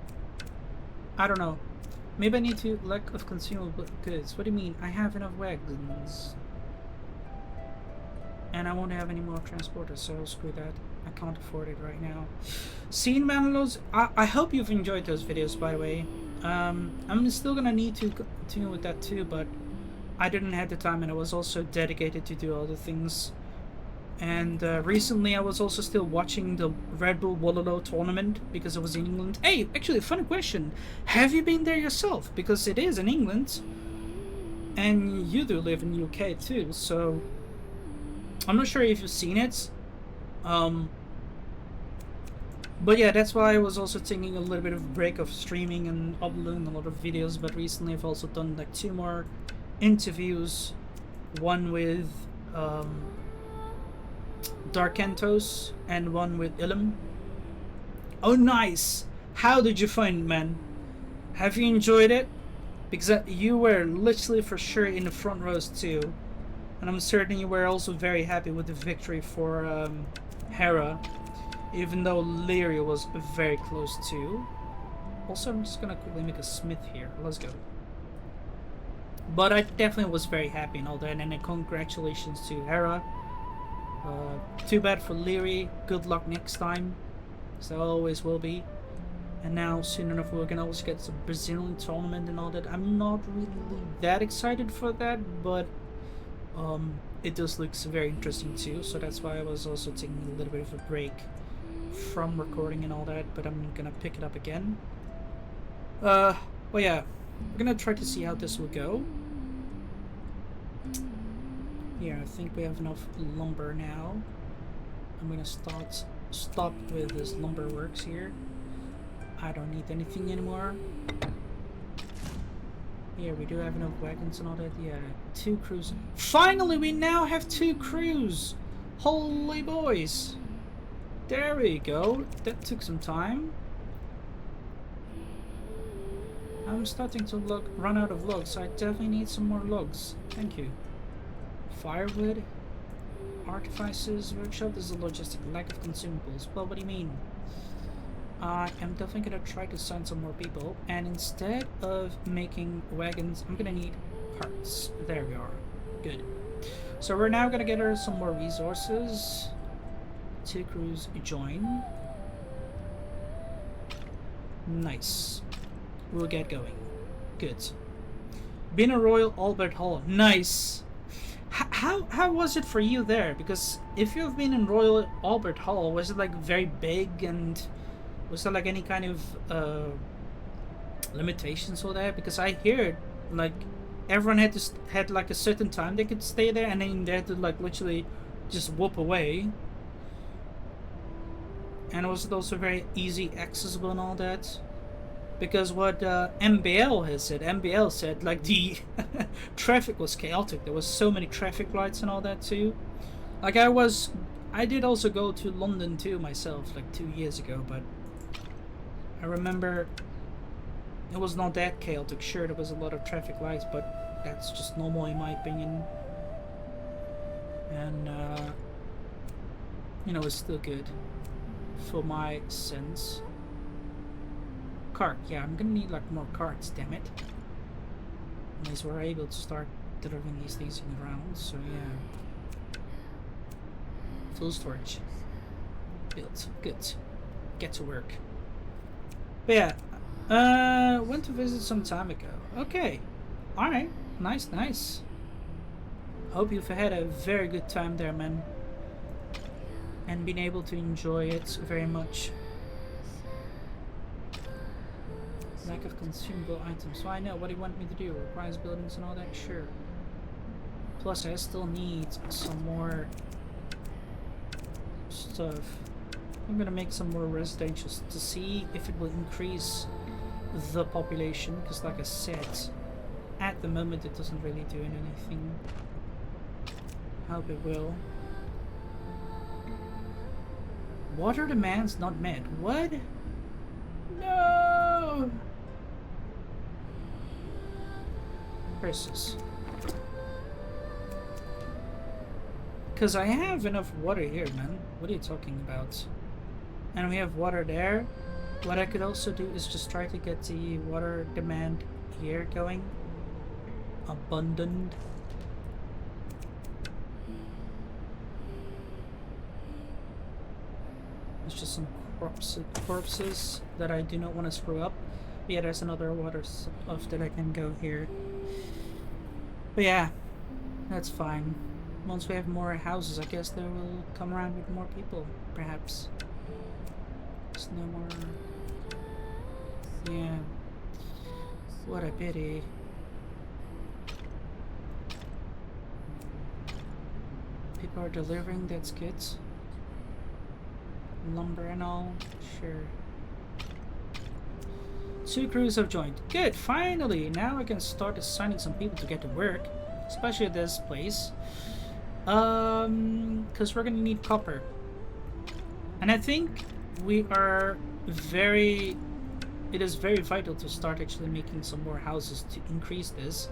I don't know. Maybe I need to lack of consumable goods. What do you mean? I have enough wagons. And I won't have any more transporters, so screw that. I can't afford it right now. Scene downloads. I hope you've enjoyed those videos, by the way. I'm still gonna need to continue with that too, but I didn't have the time, and I was also dedicated to do other things. And recently I was also still watching the Red Bull Wallaloo tournament because I was in England. Hey, actually, funny question. Have you been there yourself? Because it is in England. And you do live in UK too, so I'm not sure if you've seen it. But yeah, that's why I was also taking a little bit of a break of streaming and uploading a lot of videos. But recently I've also done like 2 more interviews. One with Darkentos and one with Ilum. Oh, nice! How did you find it, man? Have you enjoyed it? Because you were literally for sure in the front rows too. And I'm certain you were also very happy with the victory for Hera. Even though Lyria was very close too. Also, I'm just gonna quickly make a smith here. Let's go. But I definitely was very happy and all that. And congratulations to Hera. Too bad for Lyria. Good luck next time. So always will be. And now soon enough we're gonna also get the Brazilian tournament and all that. I'm not really that excited for that, but it does look very interesting too. So that's why I was also taking a little bit of a break from recording and all that, but I'm gonna pick it up again. Well, yeah, we're gonna try to see how this will go. Yeah, I think we have enough lumber now. I'm gonna stop with this lumber works here. I don't need anything anymore. Yeah, we do have enough wagons and all that. Yeah, 2 crews. Finally, we now have 2 crews. Holy boys. There we go. That took some time. I'm starting to run out of logs. I definitely need some more logs. Thank you. Firewood. Artificers. Workshop. There's a logistic lack of consumables. Well, what do you mean? I am definitely gonna try to sign some more people. And instead of making wagons, I'm gonna need parts. There we are. Good. So we're now gonna gather some more resources. 2 crews join. Nice. We'll get going. Good. Been a Royal Albert Hall. Nice. How was it for you there? Because if you've been in Royal Albert Hall, was it like very big, and was there like any kind of limitations for that? Because I heard like everyone had like a certain time they could stay there, and then they had to like literally just whoop away. And was it also very easy accessible and all that? Because what MBL has said, MBL said like the traffic was chaotic. There was so many traffic lights and all that too. Like I did also go to London too myself like 2 years ago, but I remember it was not that chaotic. Sure, there was a lot of traffic lights, but that's just normal in my opinion. And you know, it's still good for my sense. Cart, yeah, I'm gonna need like more carts, damn it. At least we're able to start delivering these things in the round, so yeah. Full storage. Built. Good. Get to work. But yeah, went to visit some time ago. Okay. Alright. Nice, nice. Hope you've had a very good time there, man. And been able to enjoy it very much. Lack of consumable items. So I know what do you want me to do? Requires buildings and all that? Sure. Plus I still need some more stuff. I'm gonna make some more residentials to see if it will increase the population, because like I said, at the moment it doesn't really do anything. Hope it will. Water demands not met. What? No! Curses. Because I have enough water here, man. What are you talking about? And we have water there. What I could also do is just try to get the water demand here going. Abundant. There's just some corpses that I do not want to screw up. But yeah, there's another water stuff that I can go here. But yeah, that's fine. Once we have more houses, I guess they will come around with more people, perhaps. There's no more... Yeah. What a pity. People are delivering, that's good. Lumber and all, sure. 2 crews have joined. Good, finally! Now I can start assigning some people to get to work. Especially at this place. Because we're gonna need copper. And I think we are very... It is very vital to start actually making some more houses to increase this.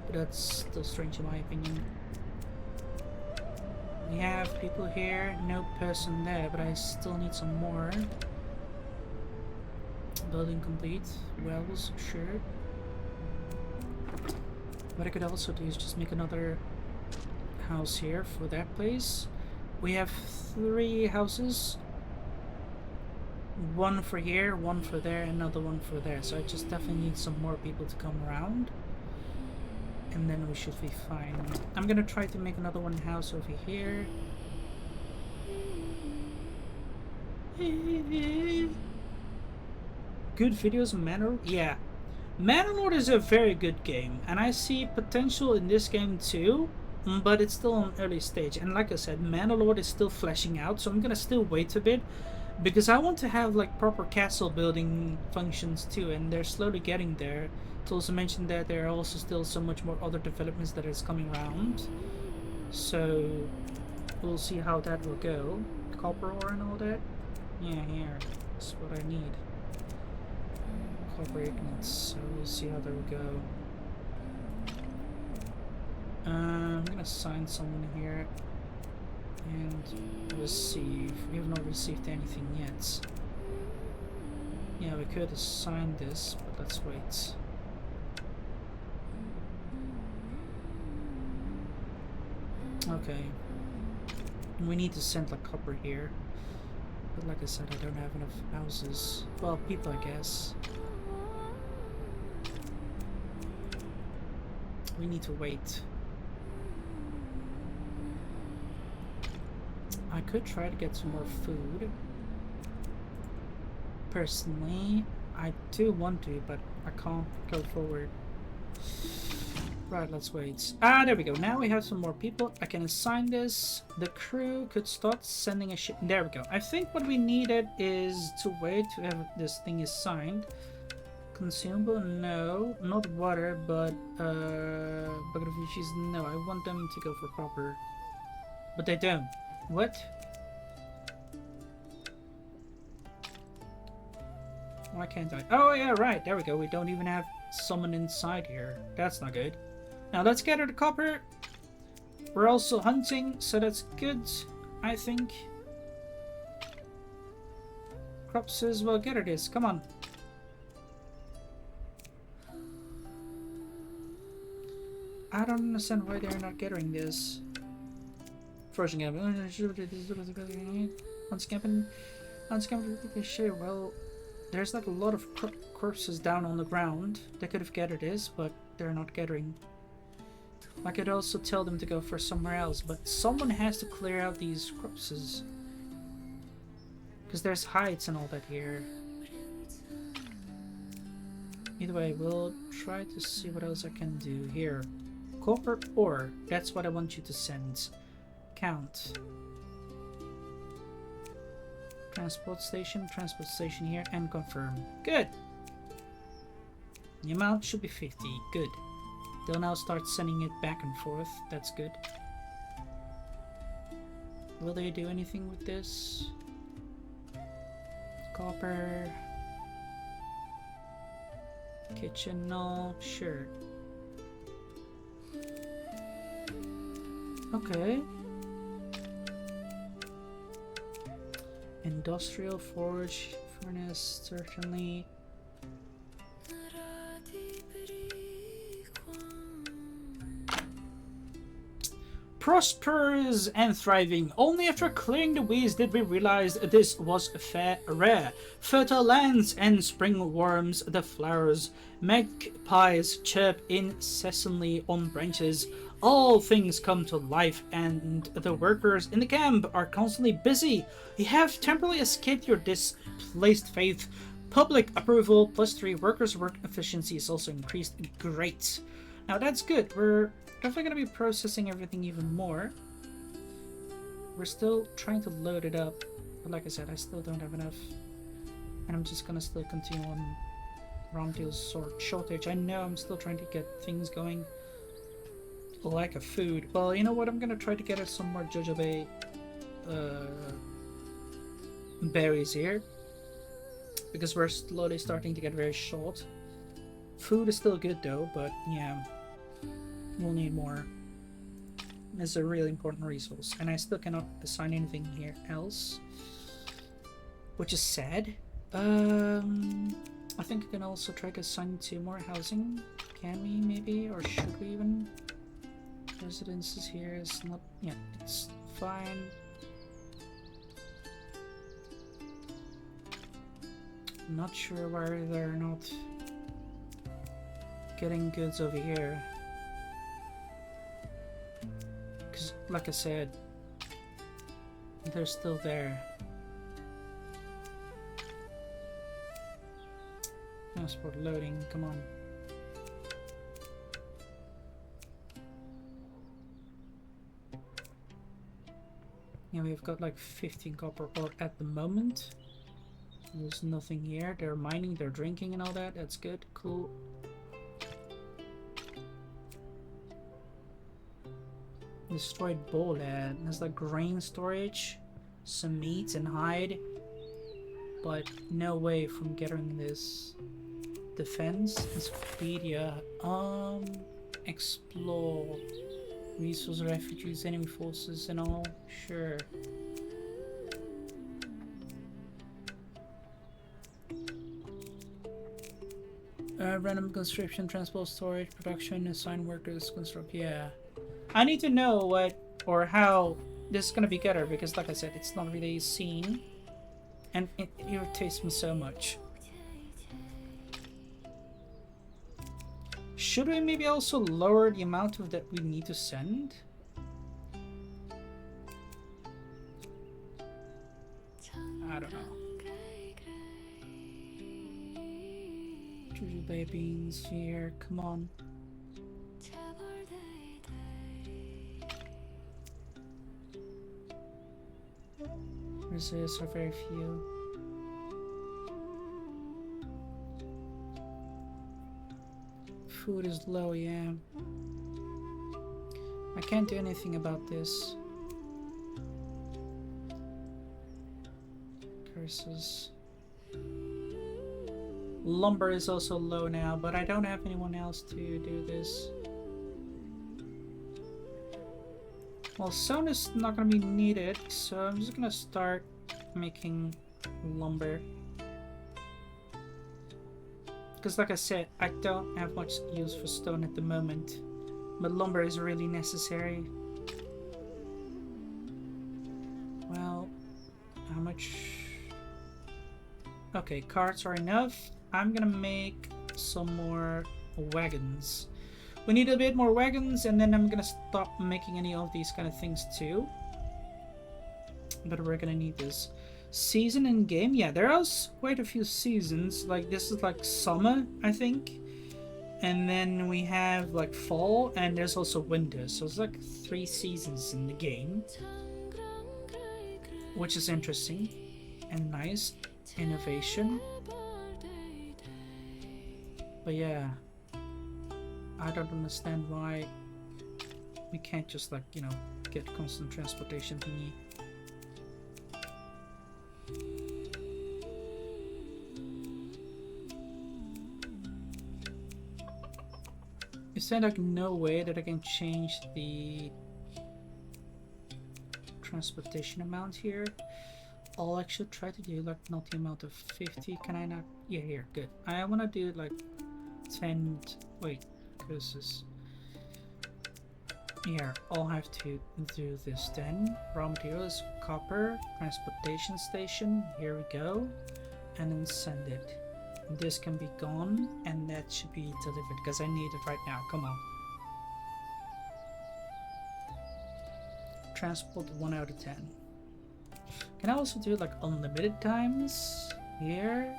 But that's still strange in my opinion. We have people here, no person there, but I still need some more. Building complete. Wells, sure. What I could also do is just make another house here for that place. We have 3 houses. 1 for here, 1 for there, another 1 for there. So I just definitely need some more people to come around. And then we should be fine. I'm gonna try to make another 1 house over here. Good videos on Manor? Yeah. Manor is a very good game, and I see potential in this game too, but it's still on early stage. And like I said, Manor is still fleshing out, so I'm gonna still wait a bit, because I want to have like proper castle building functions too, and they're slowly getting there. To also mention that there are also still so much more other developments that is coming around, so we'll see how that will go. Copper ore and all that? Yeah, here. That's what I need. Copper ignites, so we'll see how that will go. I'm gonna assign someone here and receive. We have not received anything yet. Yeah, we could assign this, but let's wait. Okay. We need to send like copper here. But like I said, I don't have enough houses. Well, people, I guess. We need to wait. I could try to get some more food. Personally, I do want to, but I can't go forward. Right, let's wait. Ah, there we go. Now we have some more people. I can assign this. The crew could start sending a ship. There we go. I think what we needed is to wait to have this thing assigned. Consumable? No. Not water, but bucket of fishes? No. I want them to go for copper. But they don't. What? Why can't I? Oh, yeah, right. There we go. We don't even have someone inside here. That's not good. Now, let's gather the copper. We're also hunting, so that's good, I think. Crops as well. Gather this. Come on. I don't understand why they're not gathering this. Frozen game. Well, there's like a lot of corpses down on the ground. They could have gathered this, but they're not gathering. I could also tell them to go for somewhere else, but someone has to clear out these corpses. Because there's hides and all that here. Either way, we'll try to see what else I can do here. Copper ore. That's what I want you to send. Count. Transport station here, and confirm. Good! The amount should be 50. Good. They'll now start sending it back and forth. That's good. Will they do anything with this? Copper. Kitchen, no. Sure. Okay. Industrial forge, furnace, certainly. Prosperous and thriving. Only after clearing the weeds did we realize this was rare. Fertile lands and spring worms, the flowers. Magpies chirp incessantly on branches. All things come to life, and the workers in the camp are constantly busy. You have temporarily escaped your displaced faith. Public approval plus 3 workers' work efficiency is also increased. Great. Now that's good. We're definitely going to be processing everything even more. We're still trying to load it up, but like I said, I still don't have enough. And I'm just going to still continue on raw materials shortage. I know I'm still trying to get things going. Lack of food. Well, you know what? I'm gonna try to get us some more jojoba berries here, because we're slowly starting to get very short. Food is still good though, but yeah, we'll need more. It's a really important resource, and I still cannot assign anything here else, which is sad. I think I can also try to assign 2 more housing. Can we maybe, or should we even? Residences here is not, yeah, it's fine. I'm not sure why they're not getting goods over here. Because, like I said, they're still there. Transport loading, come on. Yeah, we've got like 15 copper ore at the moment. There's nothing here. They're mining, they're drinking and all that. That's good. Cool. Destroyed bullet. There's like grain storage, some meat and hide. But no way from getting this. Defense, encyclopedia. Explore. Resource, refugees, enemy forces and all. Sure. Random conscription, transport, storage, production, assign workers, construct. Yeah. I need to know what or how this is gonna be better, because like I said, it's not really seen and it irritates me so much. Should we maybe also lower the amount of that we need to send? I don't know. Juju babies here, come on. Resist are very few. Food is low, yeah. I can't do anything about this. Curses. Lumber is also low now, but I don't have anyone else to do this. Well, stone is not gonna be needed, so I'm just gonna start making lumber. Because like I said, I don't have much use for stone at the moment, but lumber is really necessary. Well, how much? Okay, carts are enough. I'm gonna make some more wagons. We need a bit more wagons, and then I'm gonna stop making any of these kind of things too. But we're gonna need this. Season in game? Yeah, there are quite a few seasons. Like, this is like summer, I think. And then we have like fall, and there's also winter. So it's like 3 seasons in the game. Which is interesting and nice. Innovation. But yeah, I don't understand why we can't just, like, you know, get constant transportation thingy. Is there like no way that I can change the transportation amount here? I'll actually try to do like not the amount of 50. Can I not? Yeah, here, good. I want to do like 10. Wait, curses. Here, I'll have to do this then. Raw materials, copper, transportation station. Here we go, and then send it. This can be gone, and that should be delivered because I need it right now. Come on. Transport 1 out of 10. Can I also do like unlimited times here?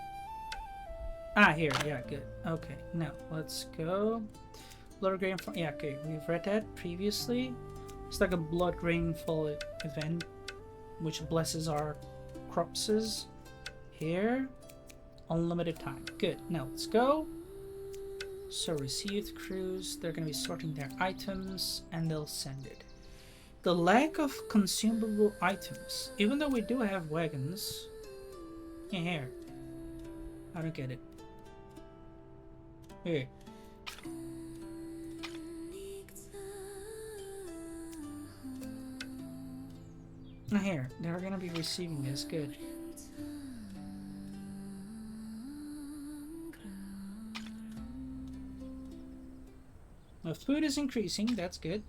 Ah, here. Yeah, good. Okay, now let's go. Blood rainfall. Yeah, okay. We've read that previously. It's like a blood rainfall event, which blesses our cropses. Here, unlimited time. Good. Now let's go. So received crews. They're gonna be sorting their items, and they'll send it. The lack of consumable items. Even though we do have wagons. Yeah, here. I don't get it. Here. Here, they're gonna be receiving this. Good. The food is increasing. That's good.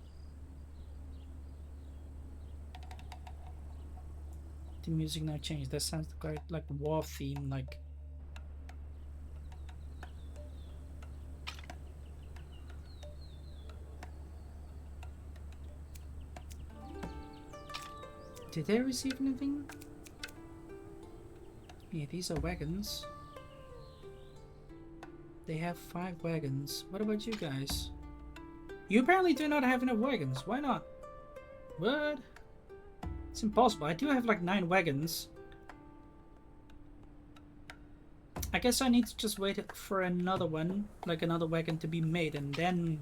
The music now changed. That sounds quite like war theme. Like. Did they receive anything? Yeah, these are wagons. They have 5 wagons. What about you guys? You apparently do not have enough wagons. Why not? What? It's impossible. I do have like 9 wagons. I guess I need to just wait for another one, like another wagon to be made, and then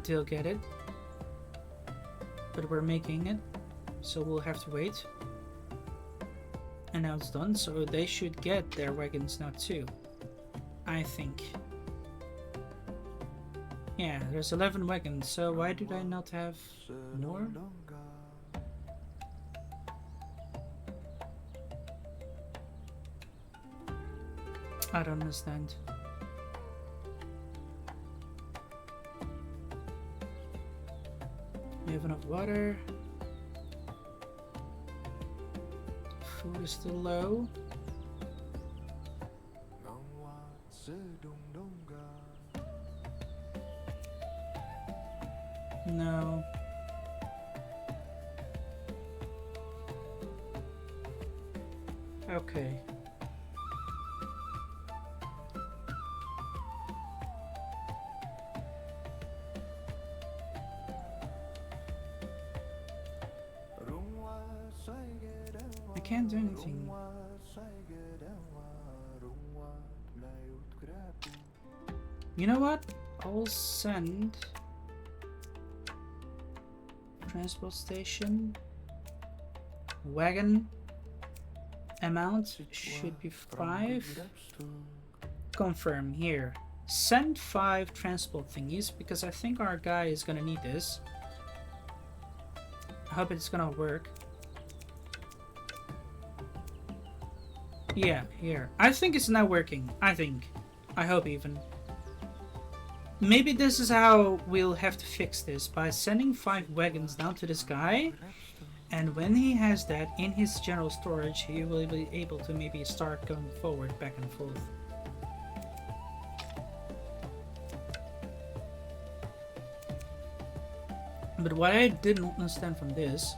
they'll get it. But we're making it, so we'll have to wait. And now it's done, so they should get their wagons now too, I think. Yeah, there's 11 wagons, so why did I not have more? I don't understand. We have enough water. is still low. No. Okay. I can't do anything. You know what? I'll send transport station wagon amount should be 5. Confirm here. Send 5 transport thingies because I think our guy is gonna need this. I hope it's gonna work. Yeah, here. I think it's now working. I hope even. Maybe this is how we'll have to fix this, by sending 5 wagons down to this guy, and when he has that in his general storage, he will be able to maybe start going forward, back and forth. But what I didn't understand from this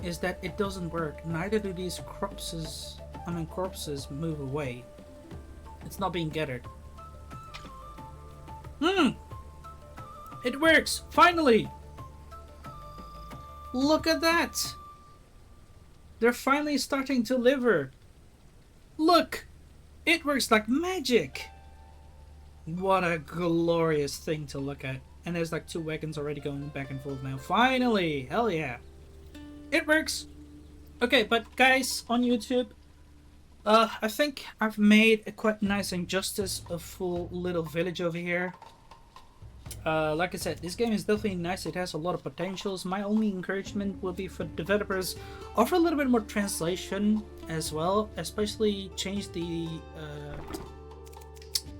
is that it doesn't work. Neither do these corpses move away. It's not being gathered. It works! Finally! Look at that! They're finally starting to deliver. Look! It works like magic! What a glorious thing to look at. And there's like 2 wagons already going back and forth now. Finally! Hell yeah! It works! Okay, but guys, on YouTube, I think I've made a quite nice injustice, a full little village over here. Like I said, this game is definitely nice. It has a lot of potentials. My only encouragement will be for developers, offer a little bit more translation as well, especially change the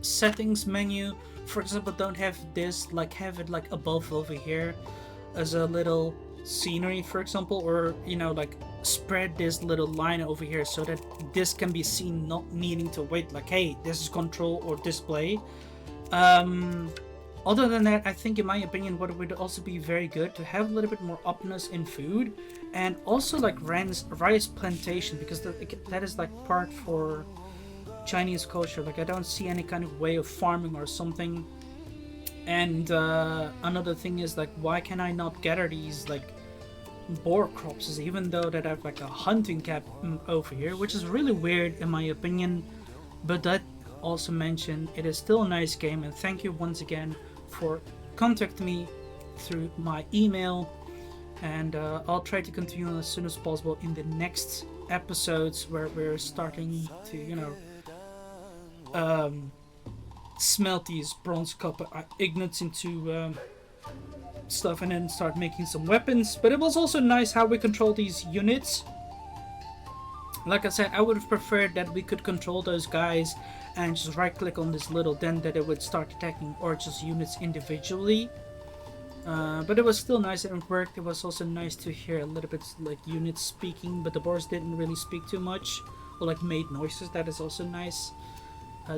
settings menu. For example, don't have this, like have it like above over here as a little scenery, for example, or you know, like spread this little line over here so that this can be seen, not needing to wait like, hey, this is control or display. Other than that, I think in my opinion what would also be very good to have a little bit more openness in food, and also like rice plantation, because that is like part for Chinese culture. Like I don't see any kind of way of farming or something. And another thing is like, why can I not gather these like boar corpses, even though that I have like a hunting cap over here, which is really weird in my opinion. But that also mentioned, it is still a nice game, and thank you once again for contacting me through my email, and I'll try to continue as soon as possible in the next episodes where we're starting to, you know, smelt these bronze copper ignites into stuff and then start making some weapons. But it was also nice how we control these units. Like I said, I would have preferred that we could control those guys and just right click on this little den that it would start attacking, or just units individually. But it was still nice and it worked. It was also nice to hear a little bit like units speaking, but the boars didn't really speak too much, or like made noises. That is also nice.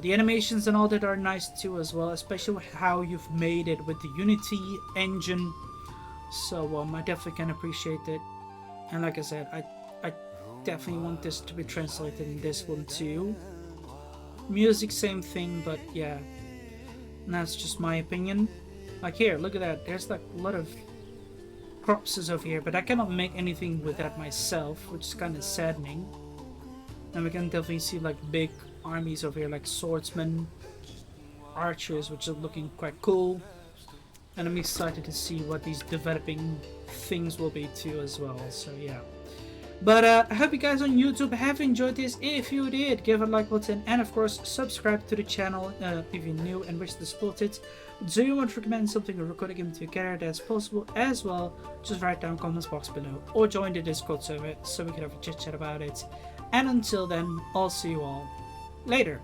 The animations and all that are nice too as well, especially how you've made it with the Unity engine. So I definitely can appreciate it. And like I said, I definitely want this to be translated in this one too. Music, same thing, but yeah, and that's just my opinion. Like here, look at that. There's like a lot of corpses over here, but I cannot make anything with that myself, which is kind of saddening. And we can definitely see like big armies over here, like swordsmen, archers, which are looking quite cool. And I'm excited to see what these developing things will be too as well. So yeah. But I hope you guys on YouTube have enjoyed this. If you did, give a like button, and of course subscribe to the channel if you're new and wish to support it. Do you want to recommend something or record a game together? That's possible as well. Just write down comments box below or join the Discord server so we can have a chit chat about it. And until then, I'll see you all later.